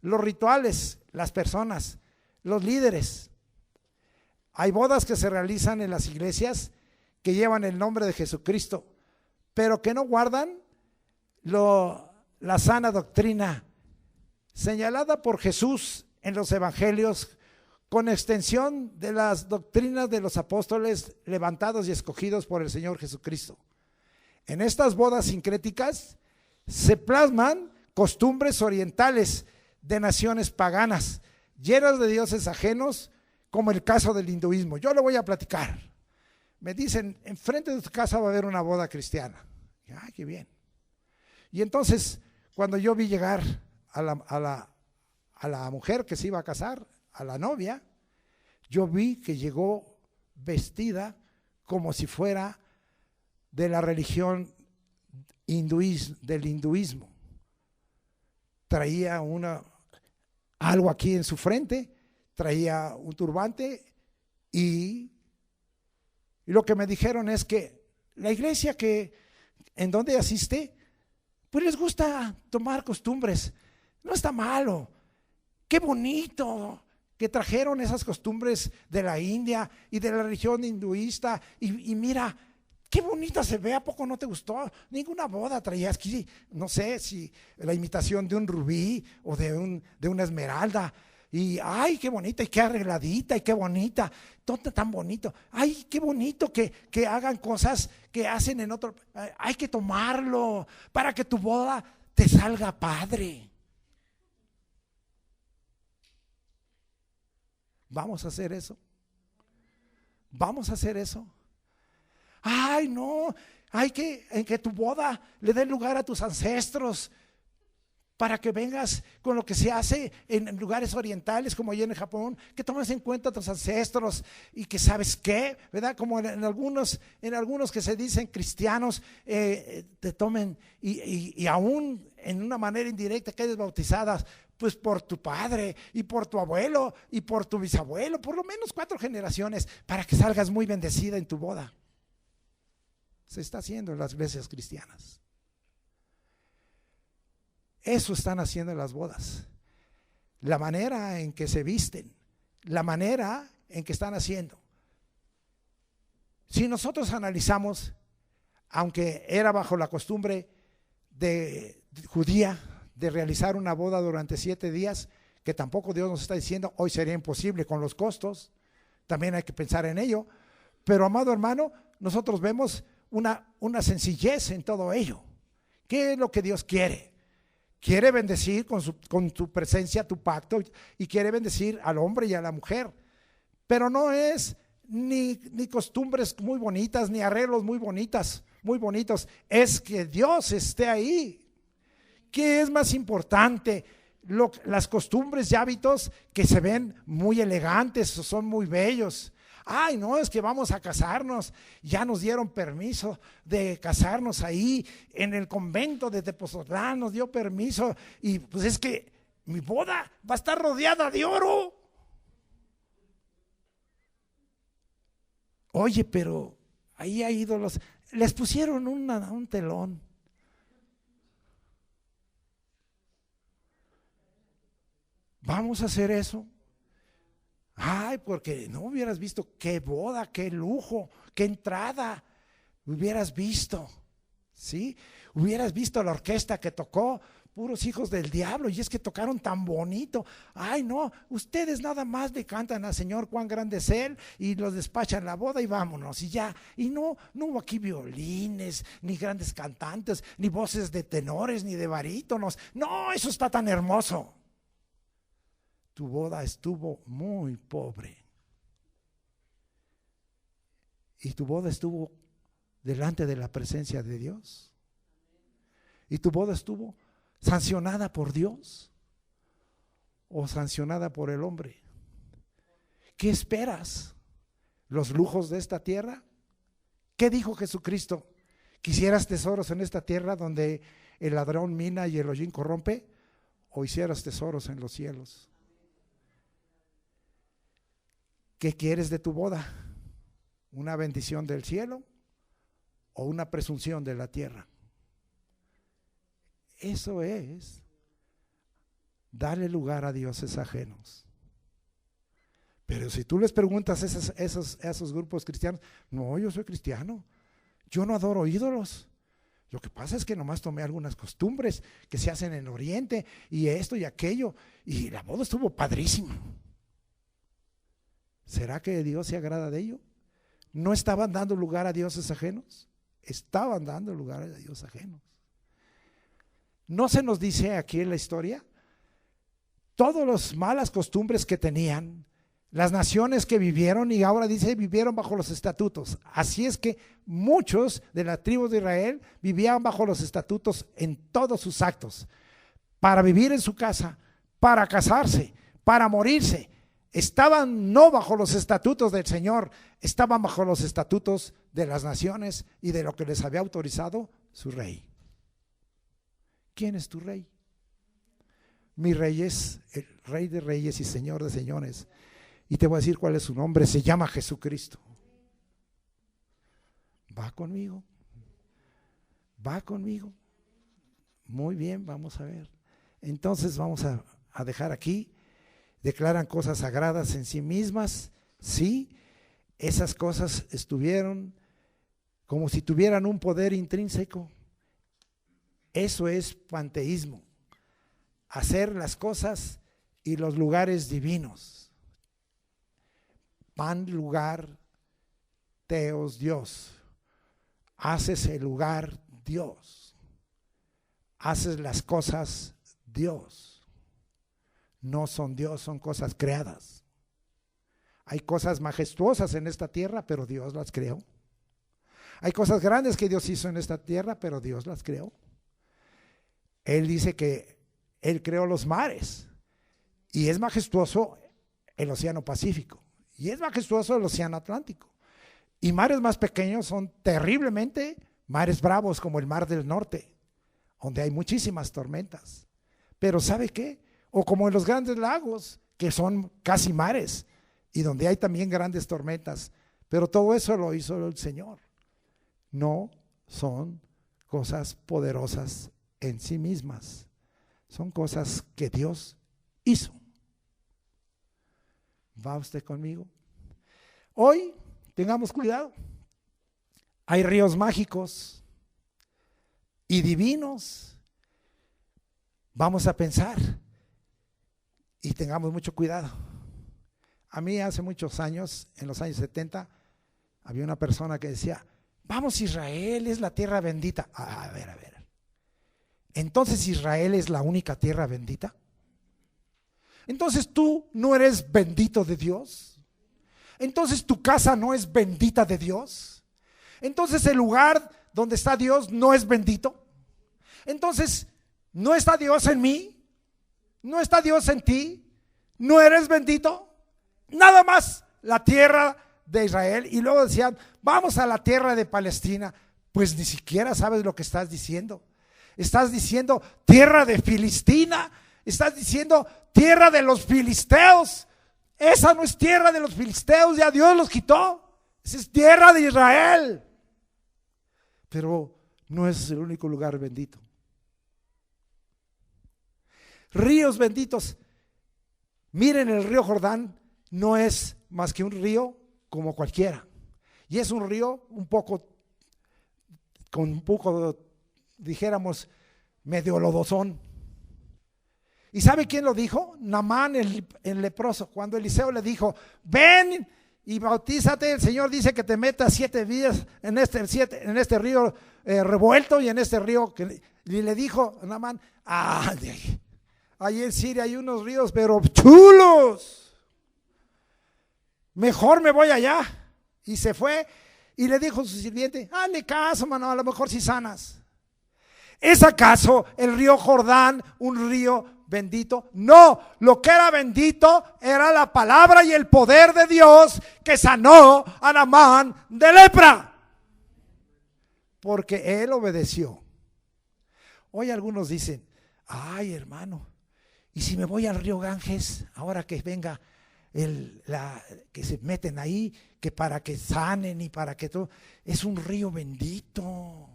los rituales, las personas, los líderes. Hay bodas que se realizan en las iglesias que llevan el nombre de Jesucristo, pero que no guardan la sana doctrina señalada por Jesús en los evangelios, con extensión de las doctrinas de los apóstoles levantados y escogidos por el Señor Jesucristo. En estas bodas sincréticas se plasman costumbres orientales de naciones paganas, llenas de dioses ajenos, como el caso del hinduismo. Yo le voy a platicar. Me dicen: enfrente de tu casa va a haber una boda cristiana. ¡Ay, qué bien! Y entonces, cuando yo vi llegar a la mujer que se iba a casar, a la novia, yo vi que llegó vestida como si fuera de la religión del hinduismo. Traía algo aquí en su frente, traía un turbante y lo que me dijeron es que la iglesia en donde asiste, pues les gusta tomar costumbres. No está malo. Qué bonito que trajeron esas costumbres de la India y de la religión hinduista. Y mira, qué bonita se ve. ¿A poco no te gustó? Ninguna boda traía aquí, no sé si la imitación de un rubí o de una esmeralda. Y ay, qué bonita y qué arregladita y qué bonita, todo tan bonito. Ay, qué bonito que hagan cosas que hacen en otro. Hay que tomarlo para que tu boda te salga padre. ¿Vamos a hacer eso? ¿Vamos a hacer eso? Ay, no, en que tu boda le dé lugar a tus ancestros para que vengas con lo que se hace en lugares orientales como allá en Japón, que tomes en cuenta a tus ancestros y que sabes qué, ¿verdad? Como en algunos que se dicen cristianos, te tomen y aún en una manera indirecta quedes bautizadas, pues por tu padre y por tu abuelo y por tu bisabuelo, por lo menos 4 generaciones, para que salgas muy bendecida en tu boda. Se está haciendo en las iglesias cristianas. Eso están haciendo en las bodas. La manera en que se visten, la manera en que están haciendo. Si nosotros analizamos, aunque era bajo la costumbre de judía de realizar una boda durante 7 días, que tampoco Dios nos está diciendo hoy sería imposible con los costos, también hay que pensar en ello, pero amado hermano, nosotros vemos una sencillez en todo ello. ¿Qué es lo que Dios quiere? Quiere bendecir con tu presencia, tu pacto, y quiere bendecir al hombre y a la mujer, pero no es ni costumbres muy bonitas, ni arreglos muy bonitos, es que Dios esté ahí. ¿Qué es más importante? Las costumbres y hábitos que se ven muy elegantes, son muy bellos. Ay, no, es que vamos a casarnos, ya nos dieron permiso de casarnos ahí en el convento de Tepoztlán, nos dio permiso, y pues es que mi boda va a estar rodeada de oro. Oye, pero ahí hay ídolos, les pusieron un telón. ¿Vamos a hacer eso? Ay, porque no hubieras visto qué boda, qué lujo, qué entrada hubieras visto, ¿sí? Hubieras visto la orquesta que tocó, puros hijos del diablo, y es que tocaron tan bonito. Ay, no, ustedes nada más le cantan al Señor cuán grande es Él y los despachan la boda y vámonos, y ya. Y no hubo aquí violines, ni grandes cantantes, ni voces de tenores, ni de barítonos. No, eso está tan hermoso. Tu boda estuvo muy pobre. Y tu boda estuvo delante de la presencia de Dios. Y tu boda estuvo sancionada por Dios o sancionada por el hombre. ¿Qué esperas? ¿Los lujos de esta tierra? ¿Qué dijo Jesucristo? ¿Quisieras tesoros en esta tierra donde el ladrón mina y el hollín corrompe? ¿O hicieras tesoros en los cielos? ¿Qué quieres de tu boda? ¿Una bendición del cielo o una presunción de la tierra? Eso es darle lugar a dioses ajenos. Pero si tú les preguntas a esos grupos cristianos, no, yo soy cristiano, yo no adoro ídolos. Lo que pasa es que nomás tomé algunas costumbres que se hacen en Oriente y esto y aquello, y la boda estuvo padrísima. ¿Será que Dios se agrada de ello? ¿No estaban dando lugar a dioses ajenos? Estaban dando lugar a dioses ajenos. ¿No se nos dice aquí en la historia todas las malas costumbres que tenían las naciones que vivieron? Y ahora dice vivieron bajo los estatutos. Así es que muchos de la tribu de Israel vivían bajo los estatutos en todos sus actos, para vivir en su casa, para casarse, para morirse. Estaban no bajo los estatutos del Señor, estaban bajo los estatutos de las naciones y de lo que les había autorizado su rey. ¿Quién es tu rey? Mi rey es el Rey de Reyes y Señor de Señores. Y te voy a decir cuál es su nombre, se llama Jesucristo. ¿Va conmigo? ¿Va conmigo? Muy bien, vamos a ver. Entonces vamos a dejar aquí. Declaran cosas sagradas en sí mismas, sí, esas cosas estuvieron como si tuvieran un poder intrínseco. Eso es panteísmo, hacer las cosas y los lugares divinos. Pan, lugar, teos, Dios. Haces el lugar, Dios. Haces las cosas, Dios. No son Dios, son cosas creadas. Hay cosas majestuosas en esta tierra, pero Dios las creó. Hay cosas grandes que Dios hizo en esta tierra, pero Dios las creó. Él dice que Él creó los mares y es majestuoso el océano Pacífico y es majestuoso el océano Atlántico. Y mares más pequeños son terriblemente mares bravos, como el Mar del Norte, donde hay muchísimas tormentas. Pero ¿sabe qué? O como en los grandes lagos, que son casi mares y donde hay también grandes tormentas. Pero todo eso lo hizo el Señor. No son cosas poderosas en sí mismas. Son cosas que Dios hizo. ¿Va usted conmigo? Hoy tengamos cuidado. Hay ríos mágicos y divinos. Vamos a pensar y tengamos mucho cuidado. A mí hace muchos años, en los años 70, había una persona que decía: vamos, Israel es la tierra bendita. A ver. ¿Entonces Israel es la única tierra bendita? ¿Entonces tú no eres bendito de Dios? ¿Entonces tu casa no es bendita de Dios? ¿Entonces el lugar donde está Dios no es bendito? Entonces, ¿no está Dios en mí? ¿No está Dios en ti? ¿No eres bendito? Nada más la tierra de Israel. Y luego decían: vamos a la tierra de Palestina. Pues ni siquiera sabes lo que estás diciendo. Estás diciendo tierra de Filistina. Estás diciendo tierra de los filisteos. Esa no es tierra de los filisteos, ya Dios los quitó. Esa es tierra de Israel. Pero no es el único lugar bendito. Ríos benditos. Miren, el río Jordán no es más que un río como cualquiera. Y es un río con un poco, dijéramos, medio lodozón. ¿Y sabe quién lo dijo? Naamán, el leproso. Cuando Eliseo le dijo: ven y bautízate, el Señor dice que te metas 7 días en este río revuelto y en este río. Y le dijo Naamán: ahí en Siria hay unos ríos pero chulos, mejor me voy allá. Y se fue y le dijo a su sirviente: hazle caso, mano, a lo mejor si sanas. ¿Es acaso el río Jordán un río bendito? No, lo que era bendito era la palabra y el poder de Dios que sanó a Naamán de lepra, porque él obedeció. Hoy algunos dicen: ay, hermano, ¿y si me voy al río Ganges ahora que venga que se meten ahí, que para que sanen y para que todo? Es un río bendito.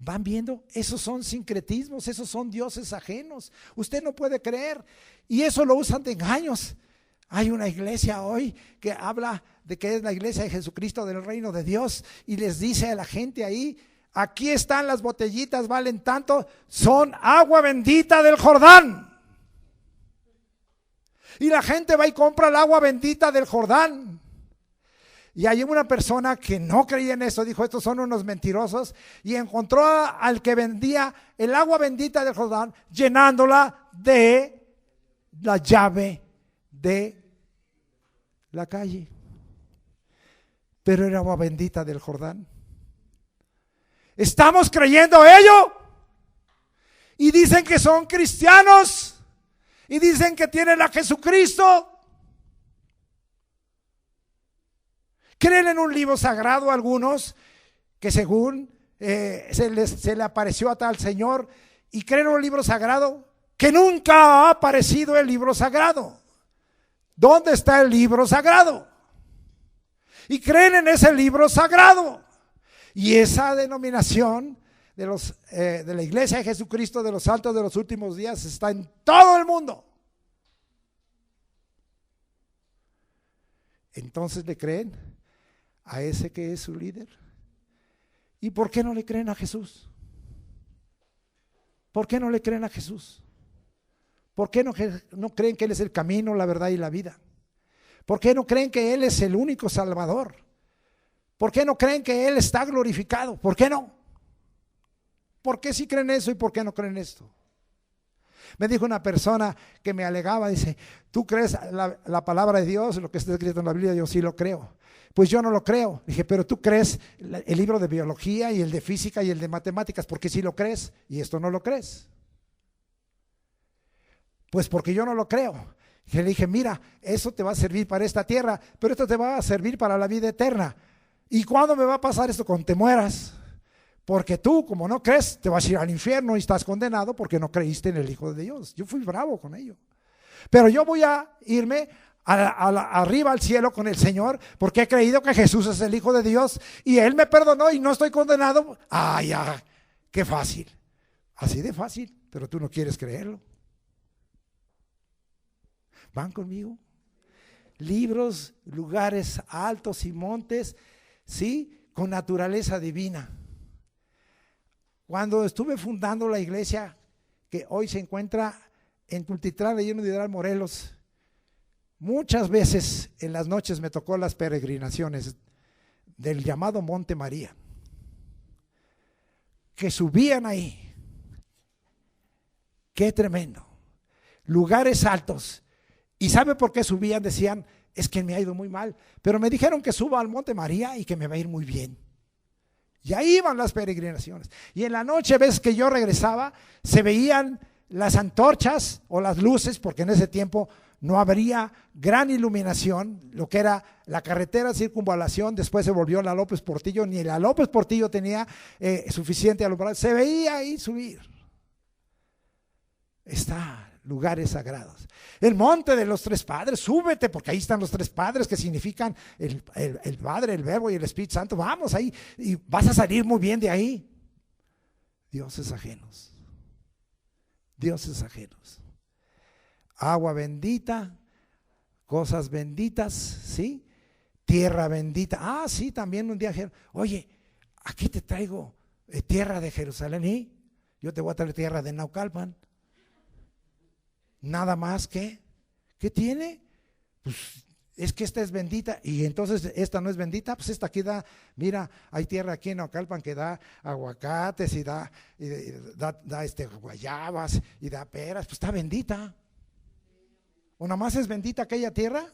¿Van viendo? Esos son sincretismos, esos son dioses ajenos. Usted no puede creer. Y eso lo usan de engaños. Hay una iglesia hoy que habla de que es la iglesia de Jesucristo del reino de Dios y les dice a la gente ahí: aquí están las botellitas, valen tanto, son agua bendita del Jordán. Y la gente va y compra el agua bendita del Jordán. Y hay una persona que no creía en eso, dijo: estos son unos mentirosos, y encontró al que vendía el agua bendita del Jordán llenándola de la llave de la calle. Pero era agua bendita del Jordán. ¿Estamos creyendo ello? Y dicen que son cristianos y dicen que tienen a Jesucristo. Creen en un libro sagrado algunos que según se le apareció a tal señor, y creen en un libro sagrado que nunca ha aparecido el libro sagrado. ¿Dónde está el libro sagrado? Y creen en ese libro sagrado. Y esa denominación de la Iglesia de Jesucristo de los Santos de los Últimos Días está en todo el mundo. Entonces le creen a ese que es su líder. ¿Y por qué no le creen a Jesús? ¿Por qué no le creen a Jesús? ¿Por qué no creen que Él es el camino, la verdad y la vida? ¿Por qué no creen que Él es el único Salvador? ¿Por qué no creen que Él está glorificado? ¿Por qué no? ¿Por qué sí creen eso y por qué no creen esto? Me dijo una persona que me alegaba, dice, ¿tú crees la palabra de Dios, lo que está escrito en la Biblia? Yo sí lo creo. Pues yo no lo creo. Dije, pero tú crees el libro de biología y el de física y el de matemáticas, ¿por qué sí lo crees y esto no lo crees? Pues porque yo no lo creo. Y le dije, mira, eso te va a servir para esta tierra, pero esto te va a servir para la vida eterna. ¿Y cuándo me va a pasar esto? Cuando te mueras. Porque tú, como no crees, te vas a ir al infierno y estás condenado porque no creíste en el Hijo de Dios. Yo fui bravo con ello. Pero yo voy a irme arriba al cielo con el Señor porque he creído que Jesús es el Hijo de Dios y Él me perdonó y no estoy condenado. ¡Ay, ya! ¡Qué fácil! Así de fácil, pero tú no quieres creerlo. ¿Van conmigo? Libros, lugares altos y montes, ¿sí? Con naturaleza divina. Cuando estuve fundando la iglesia que hoy se encuentra en Tultitlán, relleno de Hidral, Morelos, muchas veces en las noches me tocó las peregrinaciones del llamado Monte María, que subían ahí. Qué tremendo. Lugares altos. ¿Y sabe por qué subían? Decían, es que me ha ido muy mal, pero me dijeron que suba al Monte María y que me va a ir muy bien. Y ahí iban las peregrinaciones. Y en la noche, ves que yo regresaba, se veían las antorchas o las luces, porque en ese tiempo no habría gran iluminación, lo que era la carretera circunvalación, después se volvió la López Portillo, ni la López Portillo tenía suficiente alumbrado, se veía ahí subir. Está lugares sagrados. El monte de los tres padres, súbete, porque ahí están los tres padres que significan el Padre, el Verbo y el Espíritu Santo. Vamos ahí y vas a salir muy bien de ahí. Dioses ajenos. Dioses ajenos. Agua bendita, cosas benditas, ¿sí? Tierra bendita. Ah, sí, también un día, oye, aquí te traigo tierra de Jerusalén y yo te voy a traer tierra de Naucalpan. Nada más que, ¿qué tiene? Pues es que esta es bendita y entonces esta no es bendita, pues esta aquí da, mira, hay tierra aquí en Naucalpan que da aguacates y da guayabas y da peras, pues está bendita. ¿O nada más es bendita aquella tierra?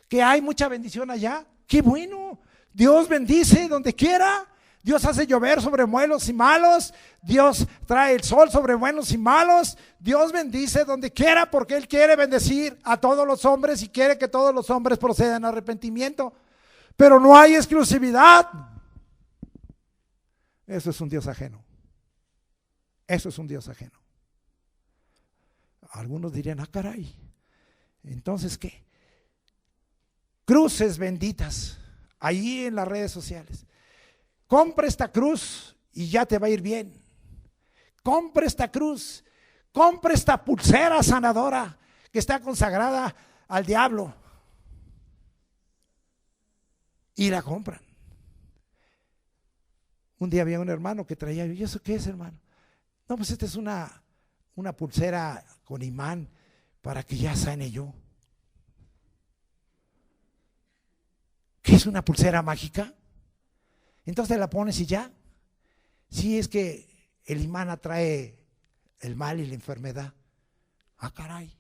Que hay mucha bendición allá, qué bueno, Dios bendice donde quiera. Dios hace llover sobre buenos y malos, Dios trae el sol sobre buenos y malos, Dios bendice donde quiera porque Él quiere bendecir a todos los hombres y quiere que todos los hombres procedan a arrepentimiento, pero no hay exclusividad. Eso es un Dios ajeno. Eso es un Dios ajeno. Algunos dirían, ah, caray, entonces ¿qué? Cruces benditas, allí en las redes sociales. Compra esta cruz y ya te va a ir bien. Compra esta cruz, compra esta pulsera sanadora que está consagrada al diablo. Y la compran. Un día había un hermano que traía, ¿y eso qué es, hermano? No, pues esta es una pulsera con imán para que ya sane yo. ¿Qué es una pulsera mágica? Entonces la pones y ya. Sí, es que el imán atrae el mal y la enfermedad. Ah, caray.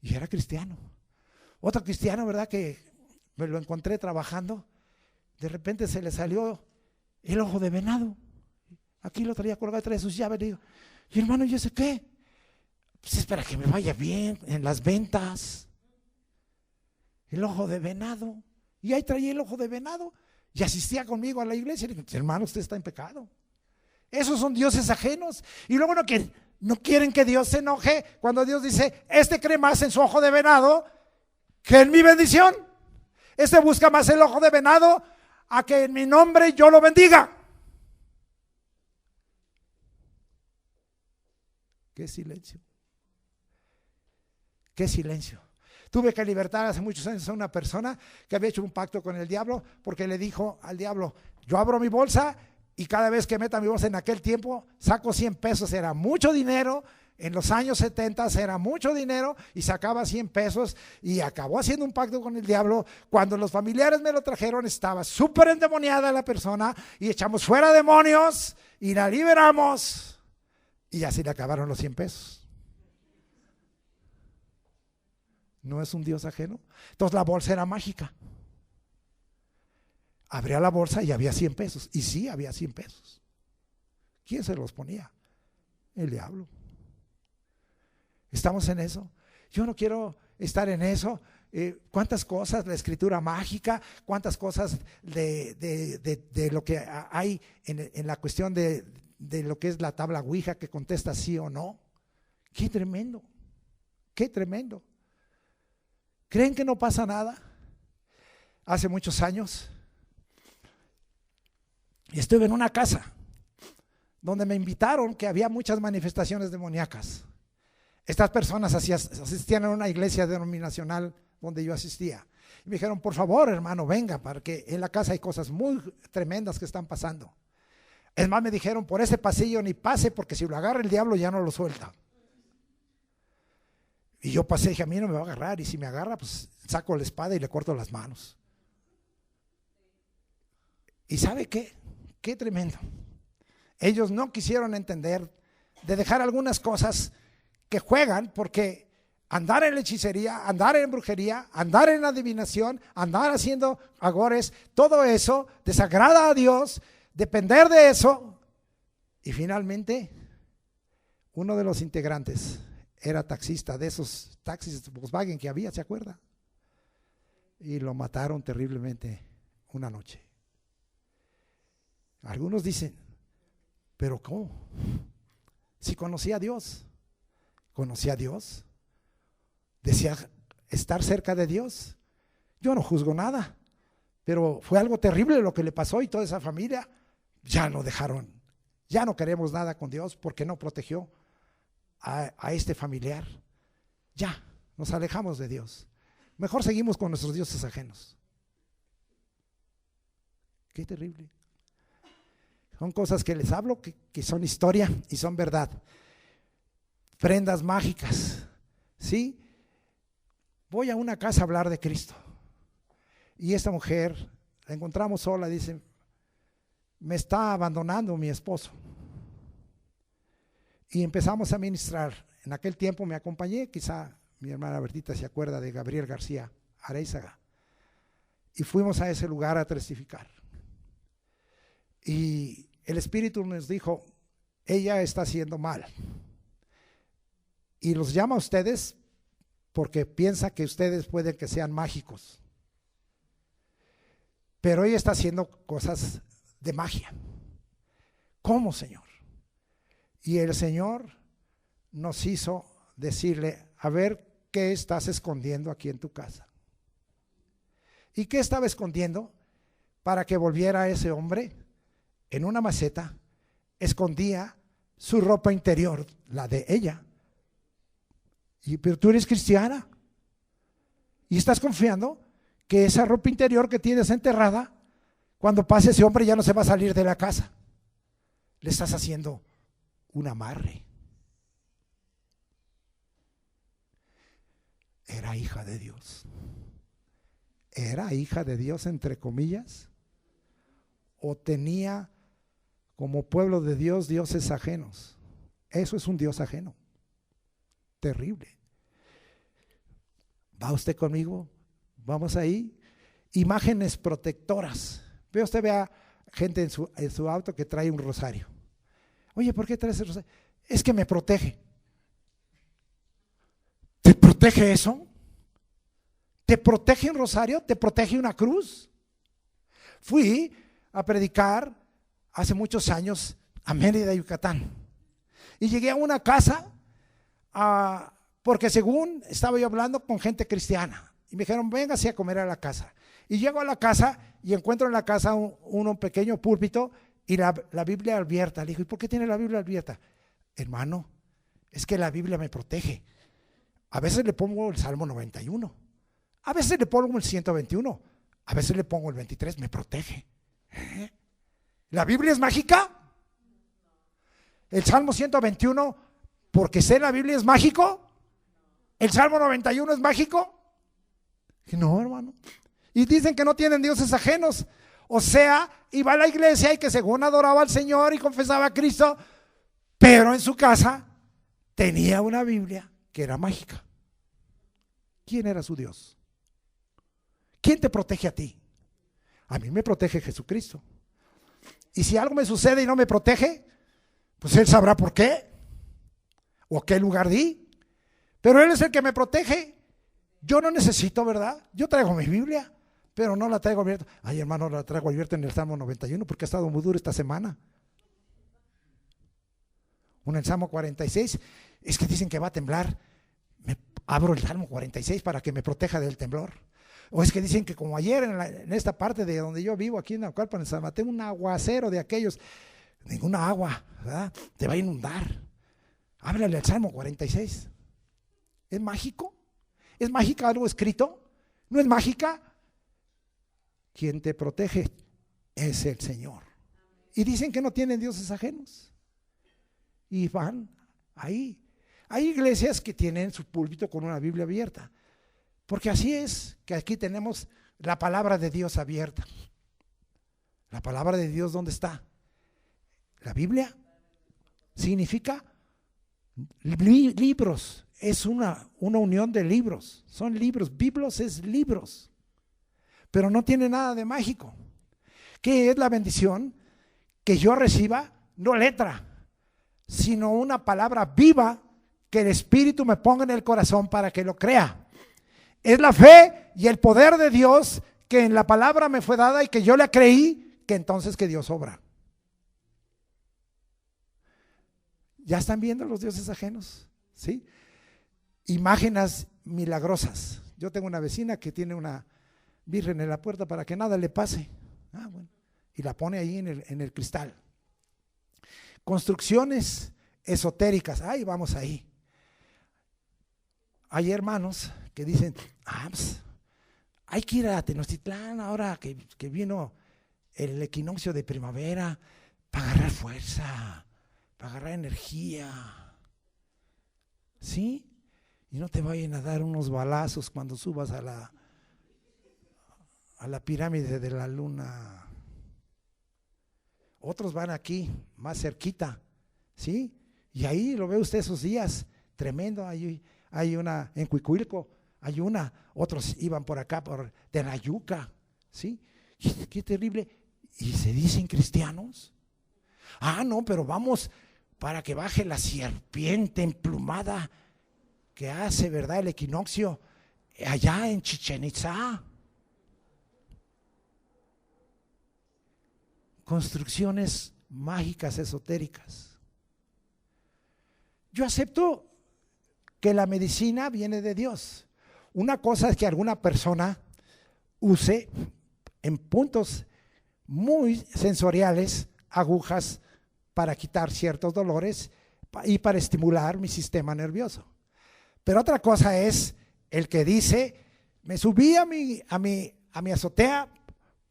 Y era cristiano. Otro cristiano, ¿verdad? Que me lo encontré trabajando. De repente se le salió el ojo de venado. Aquí lo traía colgado, traía sus llaves. Le digo, y hermano, ¿y ese qué? Pues es para que me vaya bien en las ventas. El ojo de venado. Y ahí traía el ojo de venado. Y asistía conmigo a la iglesia y le dije, hermano, usted está en pecado. Esos son dioses ajenos. Y luego no quieren que Dios se enoje cuando Dios dice, este cree más en su ojo de venado que en mi bendición. Este busca más el ojo de venado a que en mi nombre yo lo bendiga. Qué silencio. Qué silencio. Tuve que libertar hace muchos años a una persona que había hecho un pacto con el diablo porque le dijo al diablo, yo abro mi bolsa y cada vez que meta mi bolsa en aquel tiempo saco 100 pesos, era mucho dinero, en los años 70 era mucho dinero y sacaba 100 pesos y acabó haciendo un pacto con el diablo. Cuando los familiares me lo trajeron estaba súper endemoniada la persona y echamos fuera demonios y la liberamos y así le acabaron los 100 pesos. ¿No es un Dios ajeno? Entonces la bolsa era mágica. Abría la bolsa y había 100 pesos. Y sí, había 100 pesos. ¿Quién se los ponía? El diablo. ¿Estamos en eso? Yo no quiero estar en eso. ¿Cuántas cosas? La escritura mágica, cuántas cosas de lo que hay en la cuestión de lo que es la tabla Ouija que contesta sí o no. ¡Qué tremendo! ¡Qué tremendo! ¿Creen que no pasa nada? Hace muchos años estuve en una casa donde me invitaron, que había muchas manifestaciones demoníacas. Estas personas asistían a una iglesia denominacional donde yo asistía. Y me dijeron, por favor, hermano, venga, porque en la casa hay cosas muy tremendas que están pasando. Es más, me dijeron, por ese pasillo ni pase, porque si lo agarra el diablo ya no lo suelta. Y yo pasé y dije, a mí no me va a agarrar, y si me agarra, pues saco la espada y le corto las manos. ¿Y sabe qué? Qué tremendo. Ellos no quisieron entender de dejar algunas cosas que juegan, porque andar en la hechicería, andar en brujería, andar en adivinación, andar haciendo agores, todo eso desagrada a Dios, depender de eso. Y finalmente, uno de los integrantes era taxista, de esos taxis Volkswagen que había, ¿se acuerda? Y lo mataron terriblemente una noche. Algunos dicen, ¿pero cómo? Si conocía a Dios, decía estar cerca de Dios. Yo no juzgo nada, pero fue algo terrible lo que le pasó, y toda esa familia ya no dejaron, ya no queremos nada con Dios porque no protegió a este familiar. Ya nos alejamos de Dios, mejor seguimos con nuestros dioses ajenos. Qué terrible. Son cosas que les hablo que son historia y son verdad. Prendas mágicas, ¿sí? Voy a una casa a hablar de Cristo, y esta mujer la encontramos sola, dice, me está abandonando mi esposo. Y empezamos a ministrar. En aquel tiempo me acompañé, quizá mi hermana Bertita se acuerda de Gabriel García Areizaga, y fuimos a ese lugar a testificar. Y el Espíritu nos dijo, ella está haciendo mal, y los llama a ustedes porque piensa que ustedes pueden que sean mágicos, pero ella está haciendo cosas de magia. ¿Cómo, Señor? Y el Señor nos hizo decirle, a ver, ¿qué estás escondiendo aquí en tu casa? ¿Y qué estaba escondiendo? Para que volviera ese hombre en una maceta, escondía su ropa interior, la de ella. Pero tú eres cristiana y estás confiando que esa ropa interior que tienes enterrada, cuando pase ese hombre ya no se va a salir de la casa. Le estás haciendo un amarre. Era hija de Dios. Era hija de Dios, entre comillas, o tenía como pueblo de Dios dioses ajenos. Eso es un Dios ajeno. Terrible. ¿Va usted conmigo? Vamos ahí. Imágenes protectoras. Ve usted, vea gente en su auto que trae un rosario. Oye, ¿por qué traes el rosario? Es que me protege. ¿Te protege eso? ¿Te protege un rosario? ¿Te protege una cruz? Fui a predicar hace muchos años a Mérida, Yucatán, y llegué a una casa porque según estaba yo hablando con gente cristiana, y me dijeron, véngase a comer a la casa. Y llego a la casa y encuentro en la casa un pequeño púlpito y la Biblia abierta. Le digo, ¿y por qué tiene la Biblia abierta? Hermano, es que la Biblia me protege. A veces le pongo el Salmo 91, a veces le pongo el 121, a veces le pongo el 23, me protege. ¿La Biblia es mágica? ¿El Salmo 121, porque sé la Biblia, es mágico? ¿El Salmo 91 es mágico? No, hermano. Y dicen que no tienen dioses ajenos. O sea, iba a la iglesia y que según adoraba al Señor y confesaba a Cristo, pero en su casa tenía una Biblia que era mágica. ¿Quién era su Dios? ¿Quién te protege a ti? A mí me protege Jesucristo. Y si algo me sucede y no me protege, pues Él sabrá por qué o qué lugar di. Pero Él es el que me protege. Yo no necesito, ¿verdad? Yo traigo mi Biblia, pero no la traigo abierta. Ay, hermano, la traigo abierta en el Salmo 91 porque ha estado muy duro esta semana. En el Salmo 46, es que dicen que va a temblar. Me abro el Salmo 46 para que me proteja del temblor. O es que dicen que como ayer en esta parte de donde yo vivo, aquí en Naucalpan, en San Mateo, un aguacero de aquellos, ninguna agua, ¿verdad? Te va a inundar. Háblale al Salmo 46. ¿Es mágico? ¿Es mágica algo escrito? ¿No es mágica? Quien te protege es el Señor. Y dicen que no tienen dioses ajenos. Y van ahí. Hay iglesias que tienen su púlpito con una Biblia abierta. Porque así es que aquí tenemos la palabra de Dios abierta. La palabra de Dios, ¿dónde está? La Biblia significa libros. Es una unión de libros. Son libros. Biblos es libros. Pero no tiene nada de mágico. ¿Qué es la bendición? Que yo reciba, no letra, sino una palabra viva que el Espíritu me ponga en el corazón para que lo crea. Es la fe y el poder de Dios que en la palabra me fue dada y que yo la creí, que entonces que Dios obra. ¿Ya están viendo los dioses ajenos? ¿Sí? Imágenes milagrosas. Yo tengo una vecina que tiene una virgen en la puerta para que nada le pase. Bueno. Y la pone ahí en el cristal. Construcciones esotéricas. Ay, vamos ahí. Hay hermanos que dicen, pues, hay que ir a Tenochtitlán ahora que vino el equinoccio de primavera para agarrar fuerza, para agarrar energía. ¿Sí? Y no te vayan a dar unos balazos cuando subas a la pirámide de la luna. Otros van aquí, más cerquita, ¿sí? Y ahí lo ve usted esos días, tremendo. Hay una en Cuicuilco, hay una, otros iban por acá, por Tenayuca, ¿sí? Qué terrible. ¿Y se dicen cristianos? No, pero vamos para que baje la serpiente emplumada que hace, ¿verdad?, el equinoccio allá en Chichén Itzá. Construcciones mágicas, esotéricas. Yo acepto que la medicina viene de Dios. Una cosa es que alguna persona use en puntos muy sensoriales agujas para quitar ciertos dolores y para estimular mi sistema nervioso. Pero otra cosa es el que dice, me subí a mi azotea,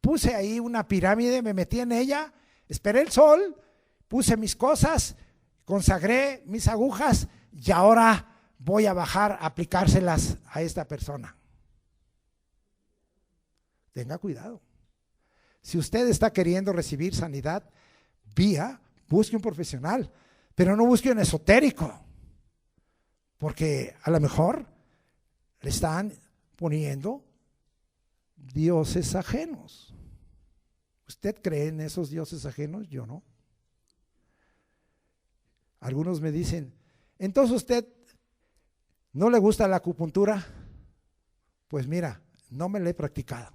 puse ahí una pirámide, me metí en ella, esperé el sol, puse mis cosas, consagré mis agujas y ahora voy a bajar a aplicárselas a esta persona. Tenga cuidado. Si usted está queriendo recibir sanidad, busque un profesional, pero no busque un esotérico, porque a lo mejor le están poniendo dioses ajenos. ¿Usted cree en esos dioses ajenos? Yo no. Algunos me dicen, entonces usted no le gusta la acupuntura. Pues mira, no me la he practicado,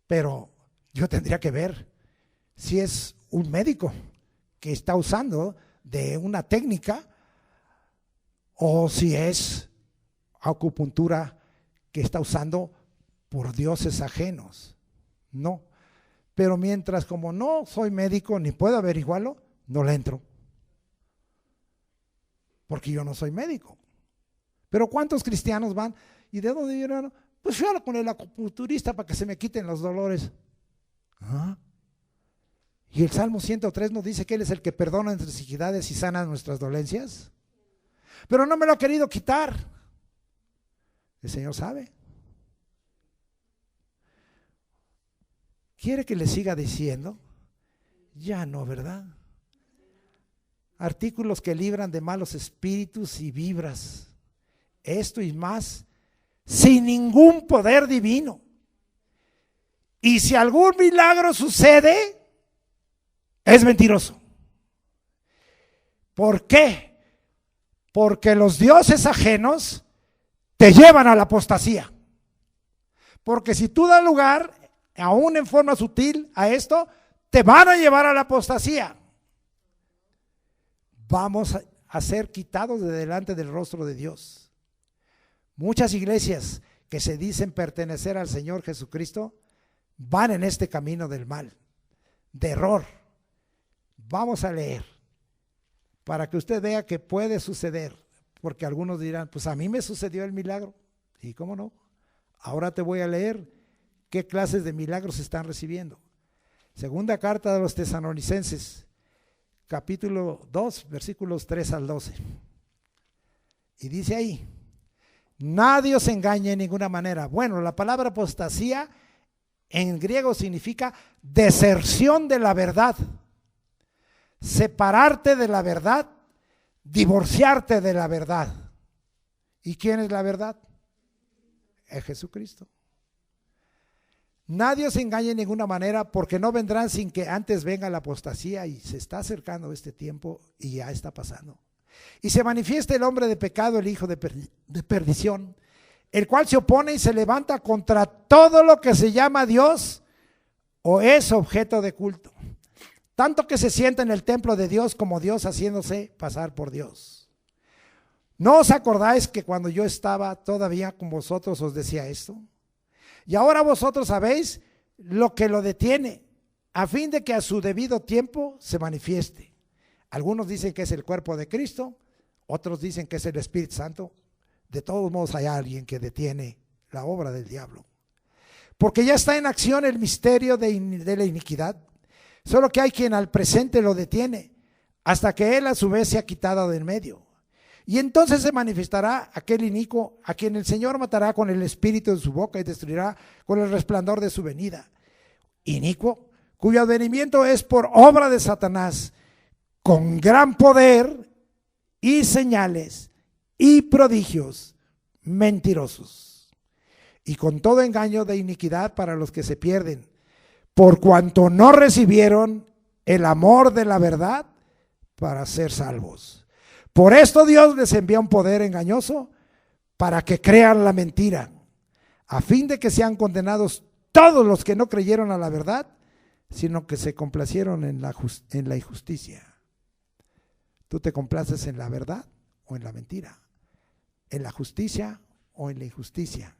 pero yo tendría que ver si es un médico que está usando de una técnica o si es acupuntura que está usando por dioses ajenos. No, pero mientras como no soy médico ni puedo averiguarlo, no le entro, porque yo no soy médico. Pero ¿cuántos cristianos van? ¿Y de dónde vinieron? Pues fui con el acupunturista para que se me quiten los dolores. ¿Y el Salmo 103 nos dice que Él es el que perdona nuestras iniquidades y sana nuestras dolencias? Pero no me lo ha querido quitar. El Señor sabe. ¿Quiere que le siga diciendo? Ya no, ¿verdad? Artículos que libran de malos espíritus y vibras. Esto y más sin ningún poder divino. Y si algún milagro sucede, es mentiroso. ¿Por qué? Porque los dioses ajenos te llevan a la apostasía. Porque si tú das lugar, aún en forma sutil, a esto, te van a llevar a la apostasía. Vamos a ser quitados de delante del rostro de Dios. Muchas iglesias que se dicen pertenecer al Señor Jesucristo van en este camino del mal, de error. Vamos a leer para que usted vea que puede suceder, porque algunos dirán, pues a mí me sucedió el milagro. ¿Y cómo no? Ahora te voy a leer qué clases de milagros están recibiendo. Segunda carta de los Tesalonicenses, capítulo 2, versículos 3 al 12. Y dice ahí, nadie os engañe en ninguna manera. Bueno, la palabra apostasía en griego significa deserción de la verdad, separarte de la verdad, divorciarte de la verdad. ¿Y quién es la verdad? Es Jesucristo. Nadie os engañe en ninguna manera, porque no vendrán sin que antes venga la apostasía, y se está acercando este tiempo y ya está pasando. Y se manifiesta el hombre de pecado, el hijo de perdición, el cual se opone y se levanta contra todo lo que se llama Dios o es objeto de culto, tanto que se sienta en el templo de Dios como Dios, haciéndose pasar por Dios. ¿No os acordáis que cuando yo estaba todavía con vosotros os decía esto? Y ahora vosotros sabéis lo que lo detiene, a fin de que a su debido tiempo se manifieste. Algunos dicen que es el cuerpo de Cristo, otros dicen que es el Espíritu Santo. De todos modos hay alguien que detiene la obra del diablo, porque ya está en acción el misterio de la iniquidad, solo que hay quien al presente lo detiene, hasta que él a su vez se ha quitado de en medio. Y entonces se manifestará aquel inicuo, a quien el Señor matará con el espíritu de su boca y destruirá con el resplandor de su venida. Inicuo, cuyo advenimiento es por obra de Satanás, con gran poder y señales y prodigios mentirosos, y con todo engaño de iniquidad para los que se pierden, por cuanto no recibieron el amor de la verdad para ser salvos. Por esto Dios les envía un poder engañoso para que crean la mentira, a fin de que sean condenados todos los que no creyeron a la verdad, sino que se complacieron en la injusticia. ¿Tú te complaces en la verdad o en la mentira? ¿En la justicia o en la injusticia?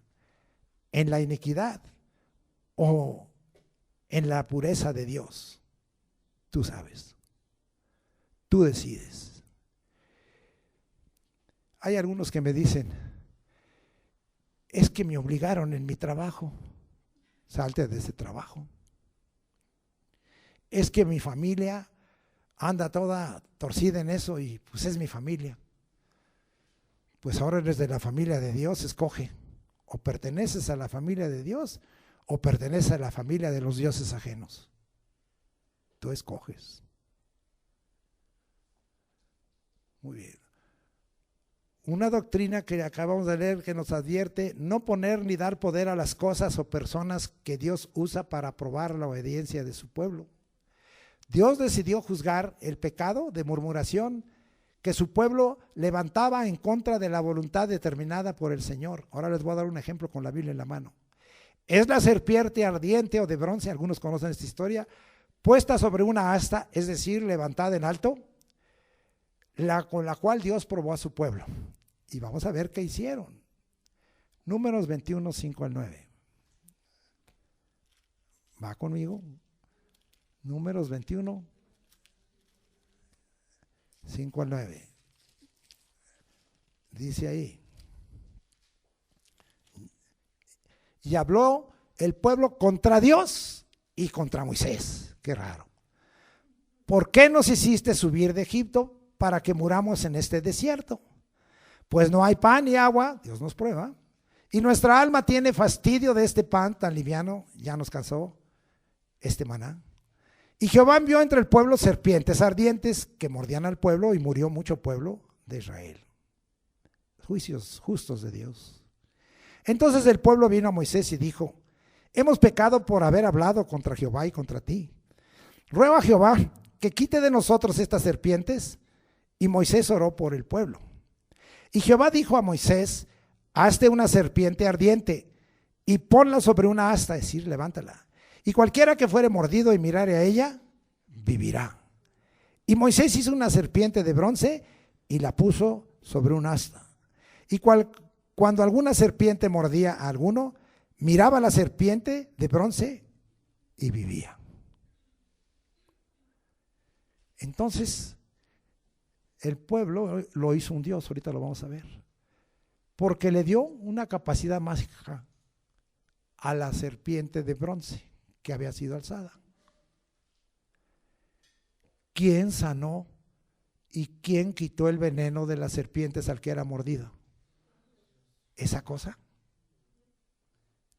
¿En la iniquidad o en la pureza de Dios? Tú sabes. Tú decides. Hay algunos que me dicen, es que me obligaron en mi trabajo. Salte de ese trabajo. Es que mi familia anda toda torcida en eso y pues es mi familia. Pues ahora eres de la familia de Dios, escoge. O perteneces a la familia de Dios o perteneces a la familia de los dioses ajenos. Tú escoges. Muy bien. Una doctrina que acabamos de leer que nos advierte no poner ni dar poder a las cosas o personas que Dios usa para probar la obediencia de su pueblo. Dios decidió juzgar el pecado de murmuración que su pueblo levantaba en contra de la voluntad determinada por el Señor. Ahora les voy a dar un ejemplo con la Biblia en la mano. Es la serpiente ardiente o de bronce, algunos conocen esta historia, puesta sobre una asta, es decir, levantada en alto, con la cual Dios probó a su pueblo. Y vamos a ver qué hicieron. Números 21, 5 al 9. ¿Va conmigo? Números 21, 5 al 9. Dice ahí. Y habló el pueblo contra Dios y contra Moisés. Qué raro. ¿Por qué nos hiciste subir de Egipto para que muramos en este desierto? Pues no hay pan ni agua, Dios nos prueba, y nuestra alma tiene fastidio de este pan tan liviano, ya nos cansó este maná. Y Jehová envió entre el pueblo serpientes ardientes que mordían al pueblo y murió mucho pueblo de Israel. Juicios justos de Dios. Entonces el pueblo vino a Moisés y dijo: hemos pecado por haber hablado contra Jehová y contra ti. Ruega a Jehová que quite de nosotros estas serpientes. Y Moisés oró por el pueblo. Y Jehová dijo a Moisés: hazte una serpiente ardiente y ponla sobre una asta, es decir, levántala. Y cualquiera que fuere mordido y mirare a ella, vivirá. Y Moisés hizo una serpiente de bronce y la puso sobre un asta. Y cuando alguna serpiente mordía a alguno, miraba a la serpiente de bronce y vivía. Entonces, el pueblo lo hizo un Dios, ahorita lo vamos a ver, porque le dio una capacidad mágica a la serpiente de bronce que había sido alzada. ¿Quién sanó y quién quitó el veneno de las serpientes al que era mordido? ¿Esa cosa?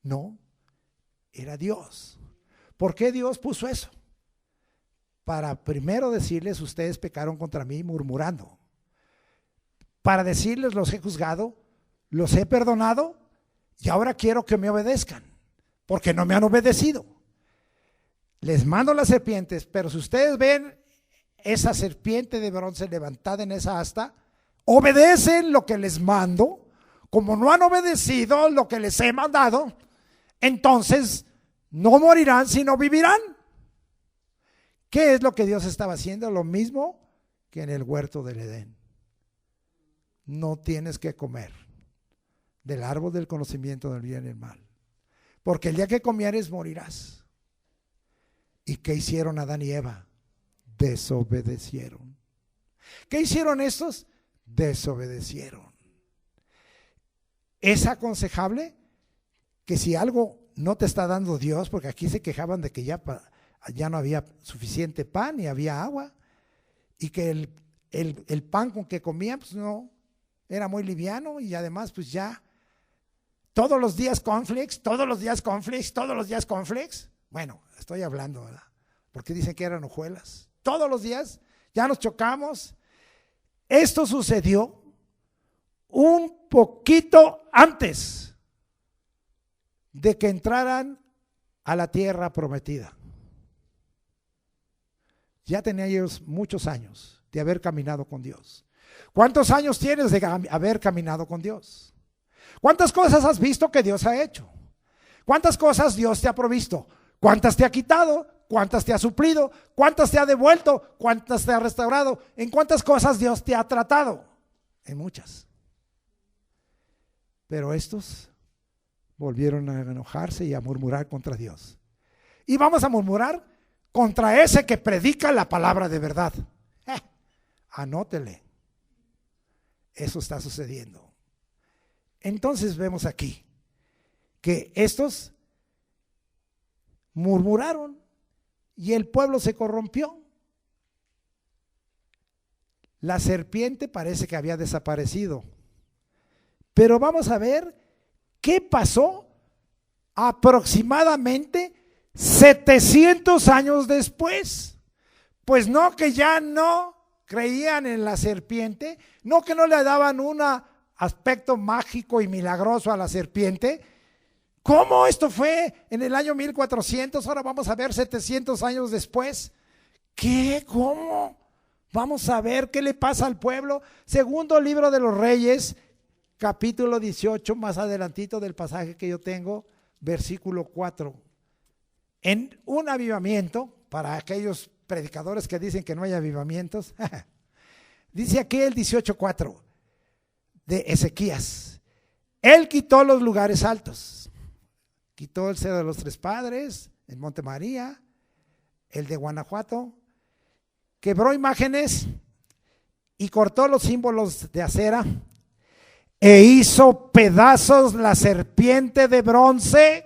No, era Dios. ¿Por qué Dios puso eso? Para primero decirles: ustedes pecaron contra mí murmurando. Para decirles: los he juzgado, los he perdonado y ahora quiero que me obedezcan, porque no me han obedecido. Les mando las serpientes, pero si ustedes ven esa serpiente de bronce levantada en esa asta, obedecen lo que les mando. Como no han obedecido lo que les he mandado, entonces no morirán, sino vivirán. ¿Qué es lo que Dios estaba haciendo? Lo mismo que en el huerto del Edén. No tienes que comer del árbol del conocimiento del bien y el mal, porque el día que comieres morirás. ¿Y qué hicieron Adán y Eva? Desobedecieron. ¿Qué hicieron estos? Desobedecieron. Es aconsejable que si algo no te está dando Dios, porque aquí se quejaban de que ya no había suficiente pan y había agua, y que el pan con que comían pues no era muy liviano, y además pues ya todos los días cornflakes, todos los días cornflakes, todos los días cornflakes. Bueno, estoy hablando, ¿verdad? Porque dicen que eran hojuelas. Todos los días ya nos chocamos. Esto sucedió un poquito antes de que entraran a la tierra prometida. Ya tenían ellos muchos años de haber caminado con Dios. ¿Cuántos años tienes de haber caminado con Dios? ¿Cuántas cosas has visto que Dios ha hecho? ¿Cuántas cosas Dios te ha provisto? ¿Cuántas te ha quitado? ¿Cuántas te ha suplido? ¿Cuántas te ha devuelto? ¿Cuántas te ha restaurado? ¿En cuántas cosas Dios te ha tratado? En muchas. Pero estos volvieron a enojarse y a murmurar contra Dios. Y vamos a murmurar contra ese que predica la palabra de verdad. Anótele. Eso está sucediendo. Entonces vemos aquí que estos murmuraron y el pueblo se corrompió. La serpiente parece que había desaparecido. Pero vamos a ver qué pasó aproximadamente 700 años después. Pues no que ya no creían en la serpiente, no que no le daban un aspecto mágico y milagroso a la serpiente. ¿Cómo esto fue en el año 1400? Ahora vamos a ver 700 años después. ¿Qué? ¿Cómo? Vamos a ver qué le pasa al pueblo. Segundo libro de los Reyes, capítulo 18, más adelantito del pasaje que yo tengo, versículo 4. En un avivamiento, para aquellos predicadores que dicen que no hay avivamientos, dice aquí el 18:4 de Ezequías: él quitó los lugares altos, quitó el Cerro de los Tres Padres, el Monte María, el de Guanajuato, quebró imágenes y cortó los símbolos de acera, e hizo pedazos la serpiente de bronce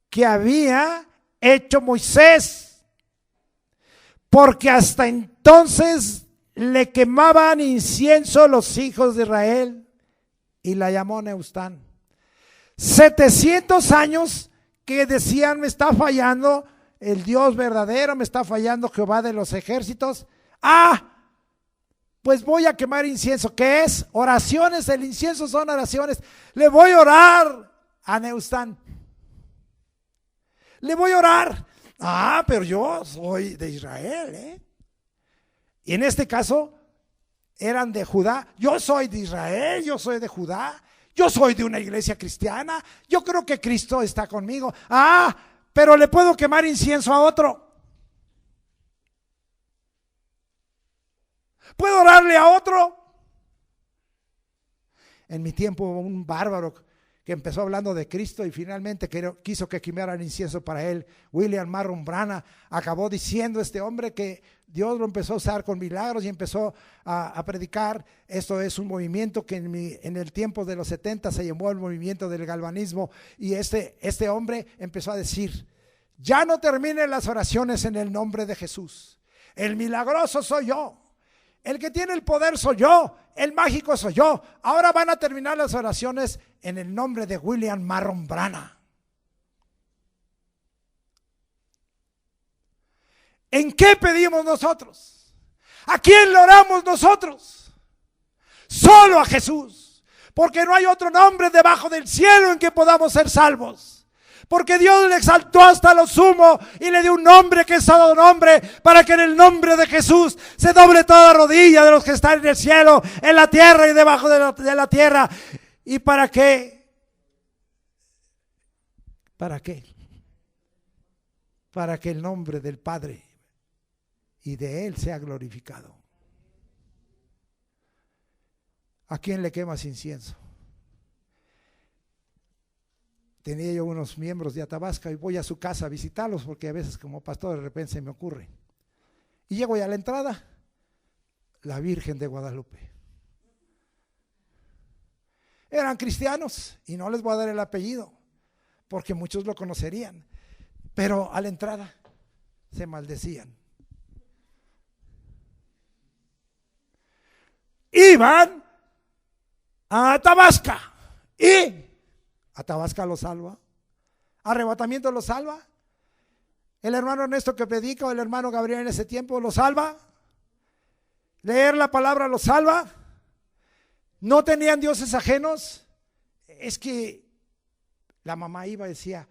que había hecho Moisés, porque hasta entonces le quemaban incienso los hijos de Israel, y la llamó Neustán. 700 años que decían: me está fallando el Dios verdadero, me está fallando Jehová de los ejércitos. pues voy a quemar incienso. ¿Qué es? Oraciones. El incienso son oraciones. Le voy a orar a Neustán. Le voy a orar. Ah, pero yo soy de Israel, ¿eh? Y en este caso eran de Judá. Yo soy de Israel, yo soy de Judá, yo soy de una iglesia cristiana, yo creo que Cristo está conmigo. Ah, pero le puedo quemar incienso a otro. ¿Puedo orarle a otro? En mi tiempo hubo un bárbaro que empezó hablando de Cristo y finalmente quiso que quemaran incienso para él. William Marron Branham acabó diciendo este hombre que Dios lo empezó a usar con milagros y empezó a predicar. Esto es un movimiento que en el tiempo de los 70 se llamó el movimiento del galvanismo, y este hombre empezó a decir: ya no terminen las oraciones en el nombre de Jesús. El milagroso soy yo. El que tiene el poder soy yo, el mágico soy yo. Ahora van a terminar las oraciones en el nombre de William Marron Branham. ¿En qué pedimos nosotros? ¿A quién le oramos nosotros? Solo a Jesús, porque no hay otro nombre debajo del cielo en que podamos ser salvos. Porque Dios le exaltó hasta lo sumo y le dio un nombre que es todo nombre, para que en el nombre de Jesús se doble toda rodilla de los que están en el cielo, en la tierra y debajo de la tierra. ¿Y para qué? ¿Para qué? Para que el nombre del Padre y de Él sea glorificado. ¿A quién le quemas incienso? Tenía yo unos miembros de Atabasca y voy a su casa a visitarlos, porque a veces como pastor de repente se me ocurre. Y llego ya a la entrada, la Virgen de Guadalupe. Eran cristianos y no les voy a dar el apellido, porque muchos lo conocerían, pero a la entrada se maldecían. Iban a Atabasca y Atabasca lo salva, arrebatamiento lo salva, el hermano Ernesto que predica o el hermano Gabriel en ese tiempo lo salva, leer la palabra lo salva. No tenían dioses ajenos. Es que la mamá iba y decía: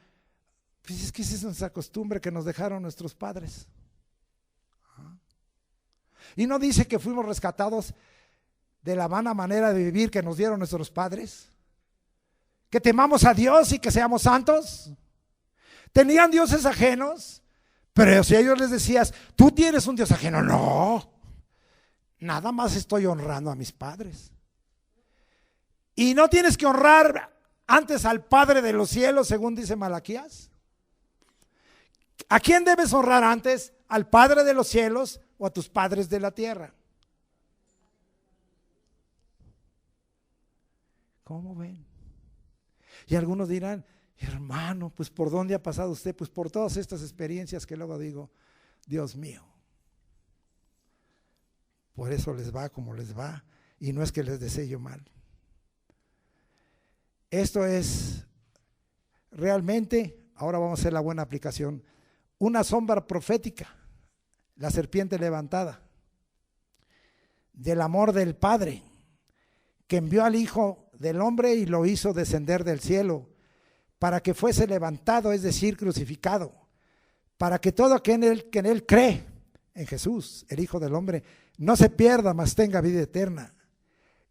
pues es que esa es nuestra costumbre que nos dejaron nuestros padres. Y no dice que fuimos rescatados de la vana manera de vivir que nos dieron nuestros padres, que temamos a Dios y que seamos santos. Tenían dioses ajenos, pero si a ellos les decías: tú tienes un dios ajeno, no, nada más estoy honrando a mis padres. Y no tienes que honrar antes al Padre de los cielos, según dice Malaquías. ¿A quién debes honrar antes? ¿Al Padre de los cielos o a tus padres de la tierra? ¿Cómo ven? Y algunos dirán: hermano, pues ¿por dónde ha pasado usted? Pues por todas estas experiencias que luego digo: Dios mío, por eso les va como les va, y no es que les desee yo mal. Esto es realmente, ahora vamos a hacer la buena aplicación, una sombra profética, la serpiente levantada, del amor del Padre, que envió al Hijo del Hombre y lo hizo descender del cielo, para que fuese levantado, es decir, crucificado, para que todo aquel que en él cree, en Jesús, el Hijo del Hombre, no se pierda, mas tenga vida eterna,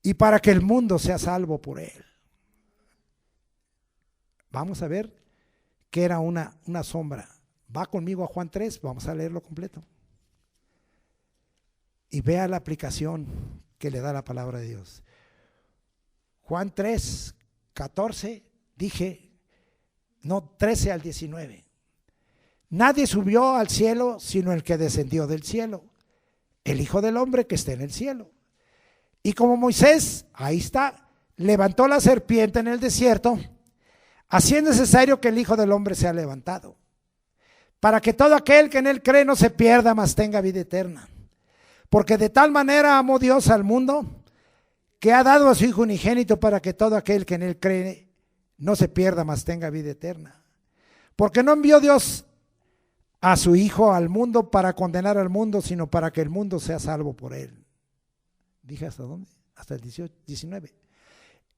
y para que el mundo sea salvo por él. Vamos a ver que era una sombra. Va conmigo a Juan 3, vamos a leerlo completo. Y vea la aplicación que le da la palabra de Dios. Juan 3, 14, dije, no, 13 al 19. Nadie subió al cielo sino el que descendió del cielo, el Hijo del Hombre que está en el cielo. Y como Moisés, ahí está, levantó la serpiente en el desierto, así es necesario que el Hijo del Hombre sea levantado, para que todo aquel que en él cree no se pierda, mas tenga vida eterna. Porque de tal manera amó Dios al mundo, que ha dado a su Hijo unigénito, para que todo aquel que en él cree no se pierda, mas tenga vida eterna. Porque no envió Dios a su Hijo al mundo para condenar al mundo, sino para que el mundo sea salvo por él. Dije hasta dónde, hasta el 18, 19.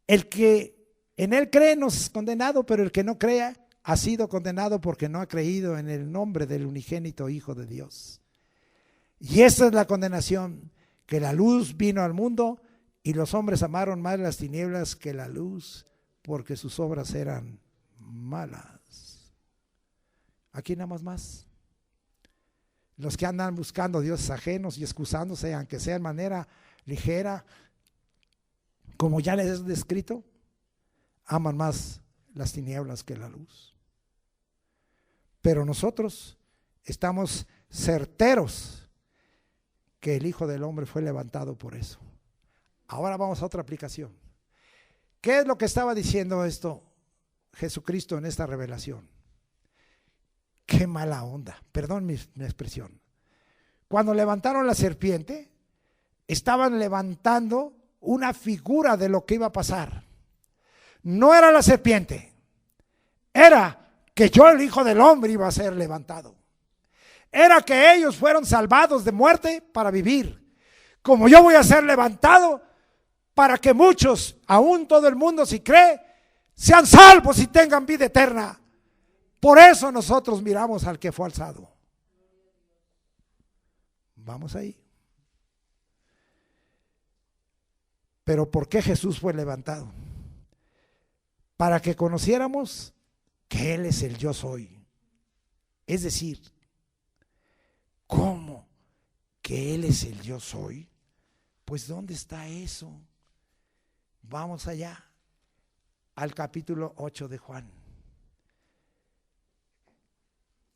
El que en él cree no es condenado, pero el que no crea ha sido condenado porque no ha creído en el nombre del unigénito Hijo de Dios. Y esa es la condenación, que la luz vino al mundo y los hombres amaron más las tinieblas que la luz, porque sus obras eran malas. Aquí nada más. Los que andan buscando dioses ajenos y excusándose, aunque sea de manera ligera, como ya les he descrito, aman más las tinieblas que la luz. Pero nosotros estamos certeros que el Hijo del Hombre fue levantado por eso. Ahora vamos a otra aplicación. ¿Qué es lo que estaba diciendo esto Jesucristo en esta revelación? Qué mala onda, perdón mi expresión. Cuando levantaron la serpiente, estaban levantando una figura de lo que iba a pasar. No era la serpiente, era que yo, el Hijo del Hombre, iba a ser levantado. Era que ellos fueron salvados de muerte para vivir, como yo voy a ser levantado para que muchos, aún todo el mundo si cree, sean salvos y tengan vida eterna. Por eso nosotros miramos al que fue alzado. Vamos ahí. Pero ¿por qué Jesús fue levantado? Para que conociéramos que Él es el yo soy. Es decir, ¿cómo que Él es el yo soy? Pues ¿dónde está eso? Vamos allá, al capítulo 8 de Juan.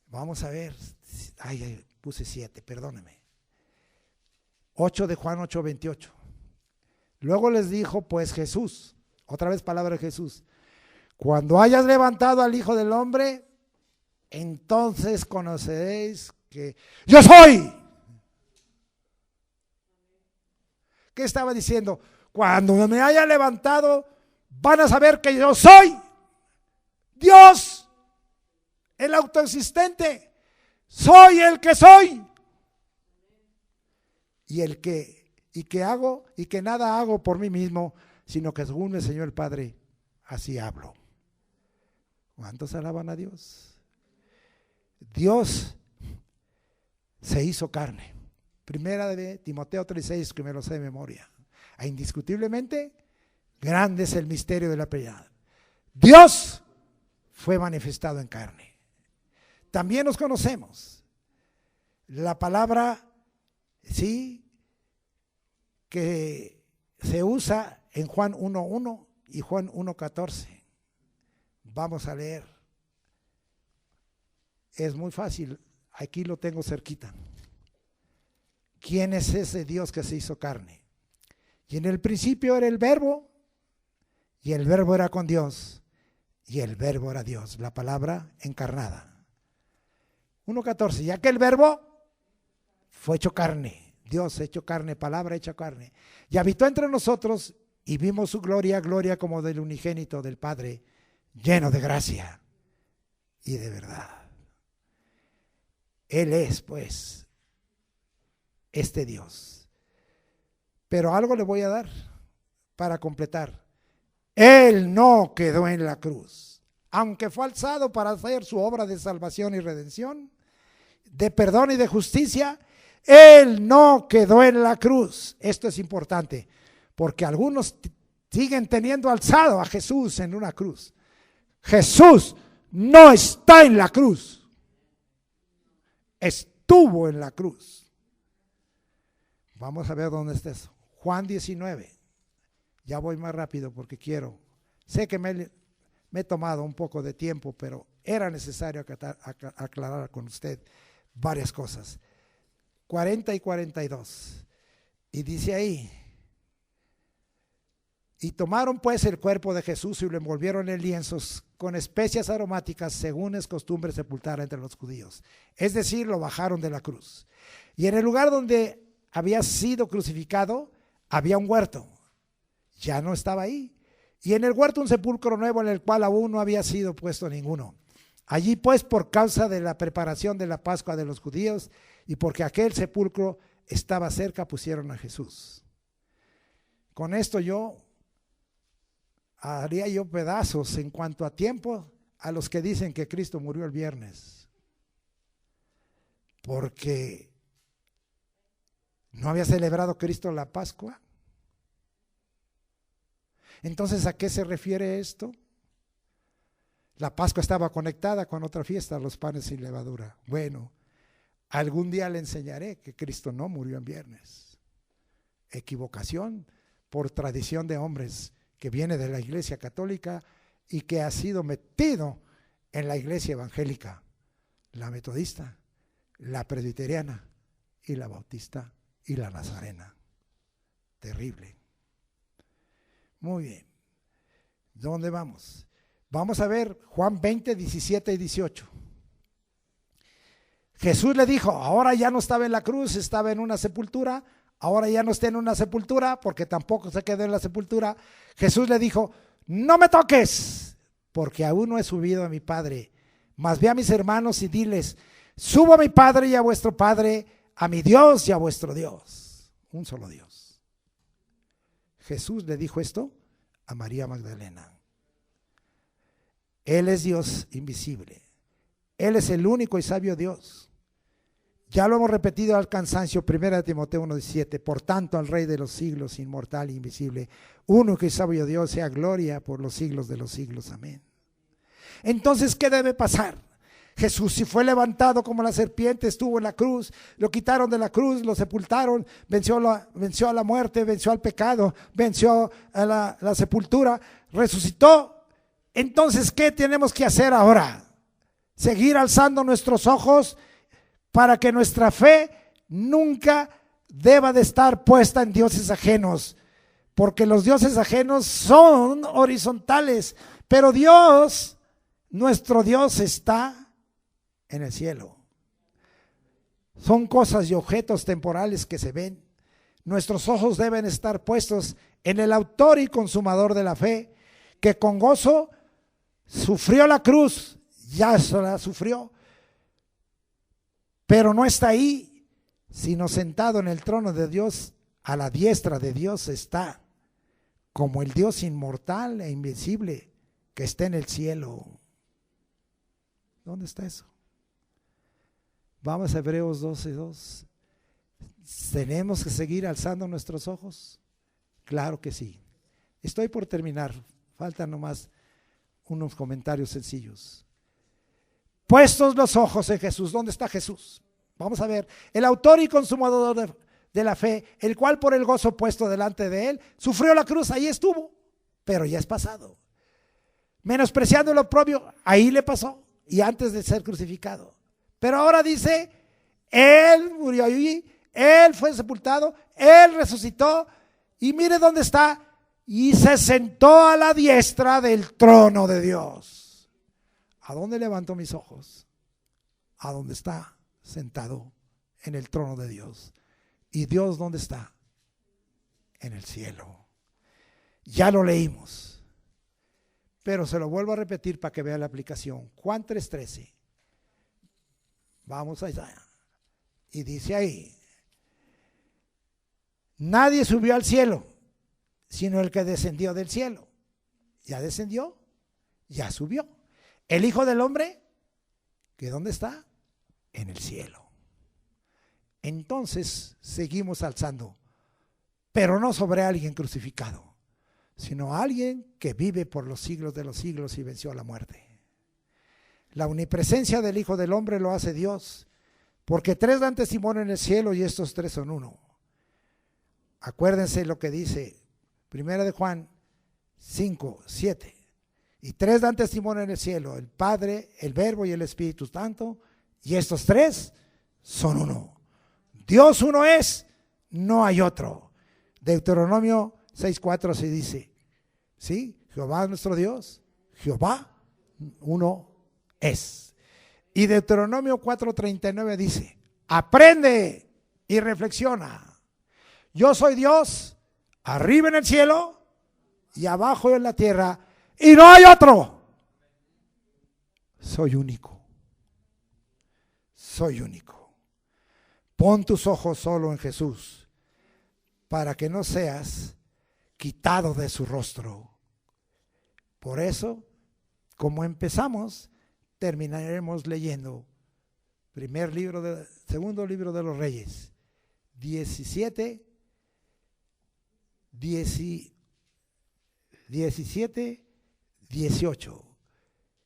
Vamos a ver, ay, puse 7, perdóneme. 8 de Juan 8:28. Luego les dijo pues Jesús, otra vez palabra de Jesús: cuando hayas levantado al Hijo del Hombre, entonces conoceréis que yo soy. ¿Qué estaba diciendo? Cuando me haya levantado, van a saber que yo soy Dios, el autoexistente. Soy el que soy. Y que hago, y que nada hago por mí mismo, sino que según me enseñó el Padre, así hablo. ¿Cuántos alaban a Dios? Dios se hizo carne. Primera de Timoteo 3:6, que me lo sé de memoria. Indiscutiblemente, grande es el misterio de la piedad. Dios fue manifestado en carne. También nos conocemos. La palabra, sí, que se usa en Juan 1:1 y Juan 1:14. Vamos a leer. Es muy fácil, aquí lo tengo cerquita. ¿Quién es ese Dios que se hizo carne? Y en el principio era el Verbo, y el Verbo era con Dios, y el Verbo era Dios, la palabra encarnada. 1:14, ya que el Verbo fue hecho carne, Dios hecho carne, palabra hecha carne, y habitó entre nosotros, y vimos su gloria, gloria como del unigénito del Padre, lleno de gracia y de verdad. Él es, pues, este Dios. Pero algo le voy a dar para completar. Él no quedó en la cruz, aunque fue alzado para hacer su obra de salvación y redención, de perdón y de justicia. Él no quedó en la cruz. Esto es importante, porque algunos siguen teniendo alzado a Jesús en una cruz. Jesús no está en la cruz, estuvo en la cruz. Vamos a ver dónde está eso. Juan 19. Ya voy más rápido porque quiero. Sé que me he tomado un poco de tiempo, pero era necesario aclarar con usted varias cosas. 40 y 42. Y dice ahí: y tomaron pues el cuerpo de Jesús y lo envolvieron en lienzos con especias aromáticas, según es costumbre sepultar entre los judíos. Es decir, lo bajaron de la cruz. Y en el lugar donde había sido crucificado, había un huerto. Ya no estaba ahí. Y en el huerto un sepulcro nuevo, en el cual aún no había sido puesto ninguno. Allí pues, por causa de la preparación de la Pascua de los judíos, y porque aquel sepulcro estaba cerca, pusieron a Jesús. Con esto yo haría yo pedazos en cuanto a tiempo a los que dicen que Cristo murió el viernes, porque no había celebrado Cristo la Pascua. Entonces, ¿a qué se refiere esto? La Pascua estaba conectada con otra fiesta, los panes sin levadura. Bueno, algún día le enseñaré que Cristo no murió en viernes. Equivocación por tradición de hombres que viene de la Iglesia Católica y que ha sido metido en la Iglesia Evangélica, la Metodista, la Presbiteriana y la Bautista y la Nazarena. Terrible. Muy bien. ¿Dónde vamos? Vamos a ver Juan 20, 17 y 18. Jesús le dijo, ahora ya no estaba en la cruz, estaba en una sepultura. Ahora ya no está en una sepultura porque tampoco se quedó en la sepultura. Jesús le dijo, no me toques, porque aún no he subido a mi Padre. Mas ve a mis hermanos y diles, subo a mi Padre y a vuestro Padre, a mi Dios y a vuestro Dios. Un solo Dios. Jesús le dijo esto a María Magdalena. Él es Dios invisible. Él es el único y sabio Dios. Ya lo hemos repetido al cansancio, 1 Timoteo 1:17. Por tanto, al Rey de los siglos, inmortal e invisible, único y sabio Dios, sea gloria por los siglos de los siglos. Amén. Entonces, ¿qué debe pasar? Jesús, si fue levantado como la serpiente, estuvo en la cruz, lo quitaron de la cruz, lo sepultaron, venció a la muerte, venció al pecado, venció a la sepultura, resucitó. Entonces, ¿qué tenemos que hacer ahora? Seguir alzando nuestros ojos para que nuestra fe nunca deba de estar puesta en dioses ajenos, porque los dioses ajenos son horizontales, pero Dios, nuestro Dios, está en el cielo. Son cosas y objetos temporales que se ven. Nuestros ojos deben estar puestos en el autor y consumador de la fe, que con gozo sufrió la cruz, ya se la sufrió, pero no está ahí, sino sentado en el trono de Dios, a la diestra de Dios está, como el Dios inmortal e invisible que está en el cielo. ¿Dónde está eso? Vamos a Hebreos 12:2. ¿Tenemos que seguir alzando nuestros ojos? Claro que sí. Estoy por terminar, faltan nomás unos comentarios sencillos. Puestos los ojos en Jesús. ¿Dónde está Jesús? Vamos a ver. El autor y consumador de la fe, el cual por el gozo puesto delante de él, sufrió la cruz, ahí estuvo, pero ya es pasado. Menospreciando lo propio, ahí le pasó, y antes de ser crucificado. Pero ahora dice, él murió allí, él fue sepultado, él resucitó, y mire dónde está, y se sentó a la diestra del trono de Dios. ¿A dónde levanto mis ojos? A donde está sentado en el trono de Dios. ¿Y Dios dónde está? En el cielo. Ya lo leímos, pero se lo vuelvo a repetir para que vea la aplicación. Juan 3:13. Vamos allá. Y dice ahí, nadie subió al cielo, sino el que descendió del cielo. Ya descendió, ya subió. El Hijo del Hombre, ¿que dónde está? En el cielo. Entonces seguimos alzando, pero no sobre alguien crucificado, sino alguien que vive por los siglos de los siglos y venció a la muerte. La omnipresencia del Hijo del Hombre lo hace Dios, porque 3 dan testimonio en el cielo y estos 3 son uno. Acuérdense lo que dice 1 de Juan 5:7. Y 3 dan testimonio en el cielo, el Padre, el Verbo y el Espíritu Santo, y estos 3 son uno. Dios uno es, no hay otro. Deuteronomio 6:4 se dice, ¿sí? Jehová es nuestro Dios, Jehová uno es. Y Deuteronomio 4:39 dice, aprende y reflexiona. Yo soy Dios, arriba en el cielo y abajo en la tierra, y no hay otro. Soy único. Soy único. Pon tus ojos solo en Jesús, para que no seas quitado de su rostro. Por eso, como empezamos, terminaremos leyendo segundo libro de los Reyes, 17, 18.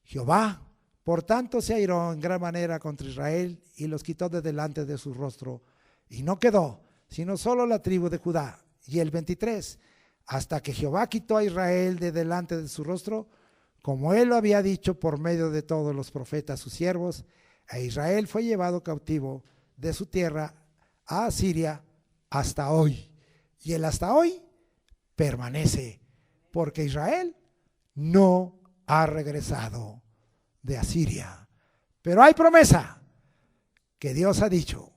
Jehová, por tanto, se airó en gran manera contra Israel y los quitó de delante de su rostro. Y no quedó, sino solo la tribu de Judá. Y el 23, hasta que Jehová quitó a Israel de delante de su rostro, como él lo había dicho por medio de todos los profetas sus siervos, e Israel fue llevado cautivo de su tierra a Asiria hasta hoy. Y el hasta hoy permanece, porque Israel no ha regresado de Asiria. Pero hay promesa que Dios ha dicho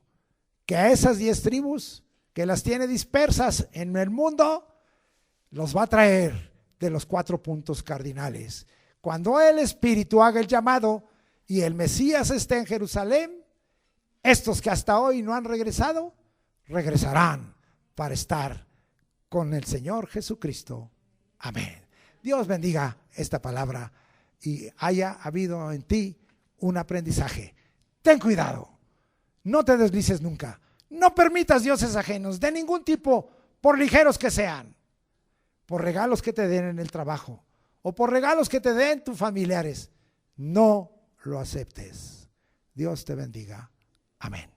que a esas 10 tribus que las tiene dispersas en el mundo, los va a traer de los 4 puntos cardinales. Cuando el Espíritu haga el llamado y el Mesías esté en Jerusalén, estos que hasta hoy no han regresado, regresarán para estar con el Señor Jesucristo. Amén. Dios bendiga esta palabra y haya habido en ti un aprendizaje. Ten cuidado, no te deslices nunca. No permitas dioses ajenos de ningún tipo, por ligeros que sean, por regalos que te den en el trabajo o por regalos que te den tus familiares. No lo aceptes. Dios te bendiga. Amén.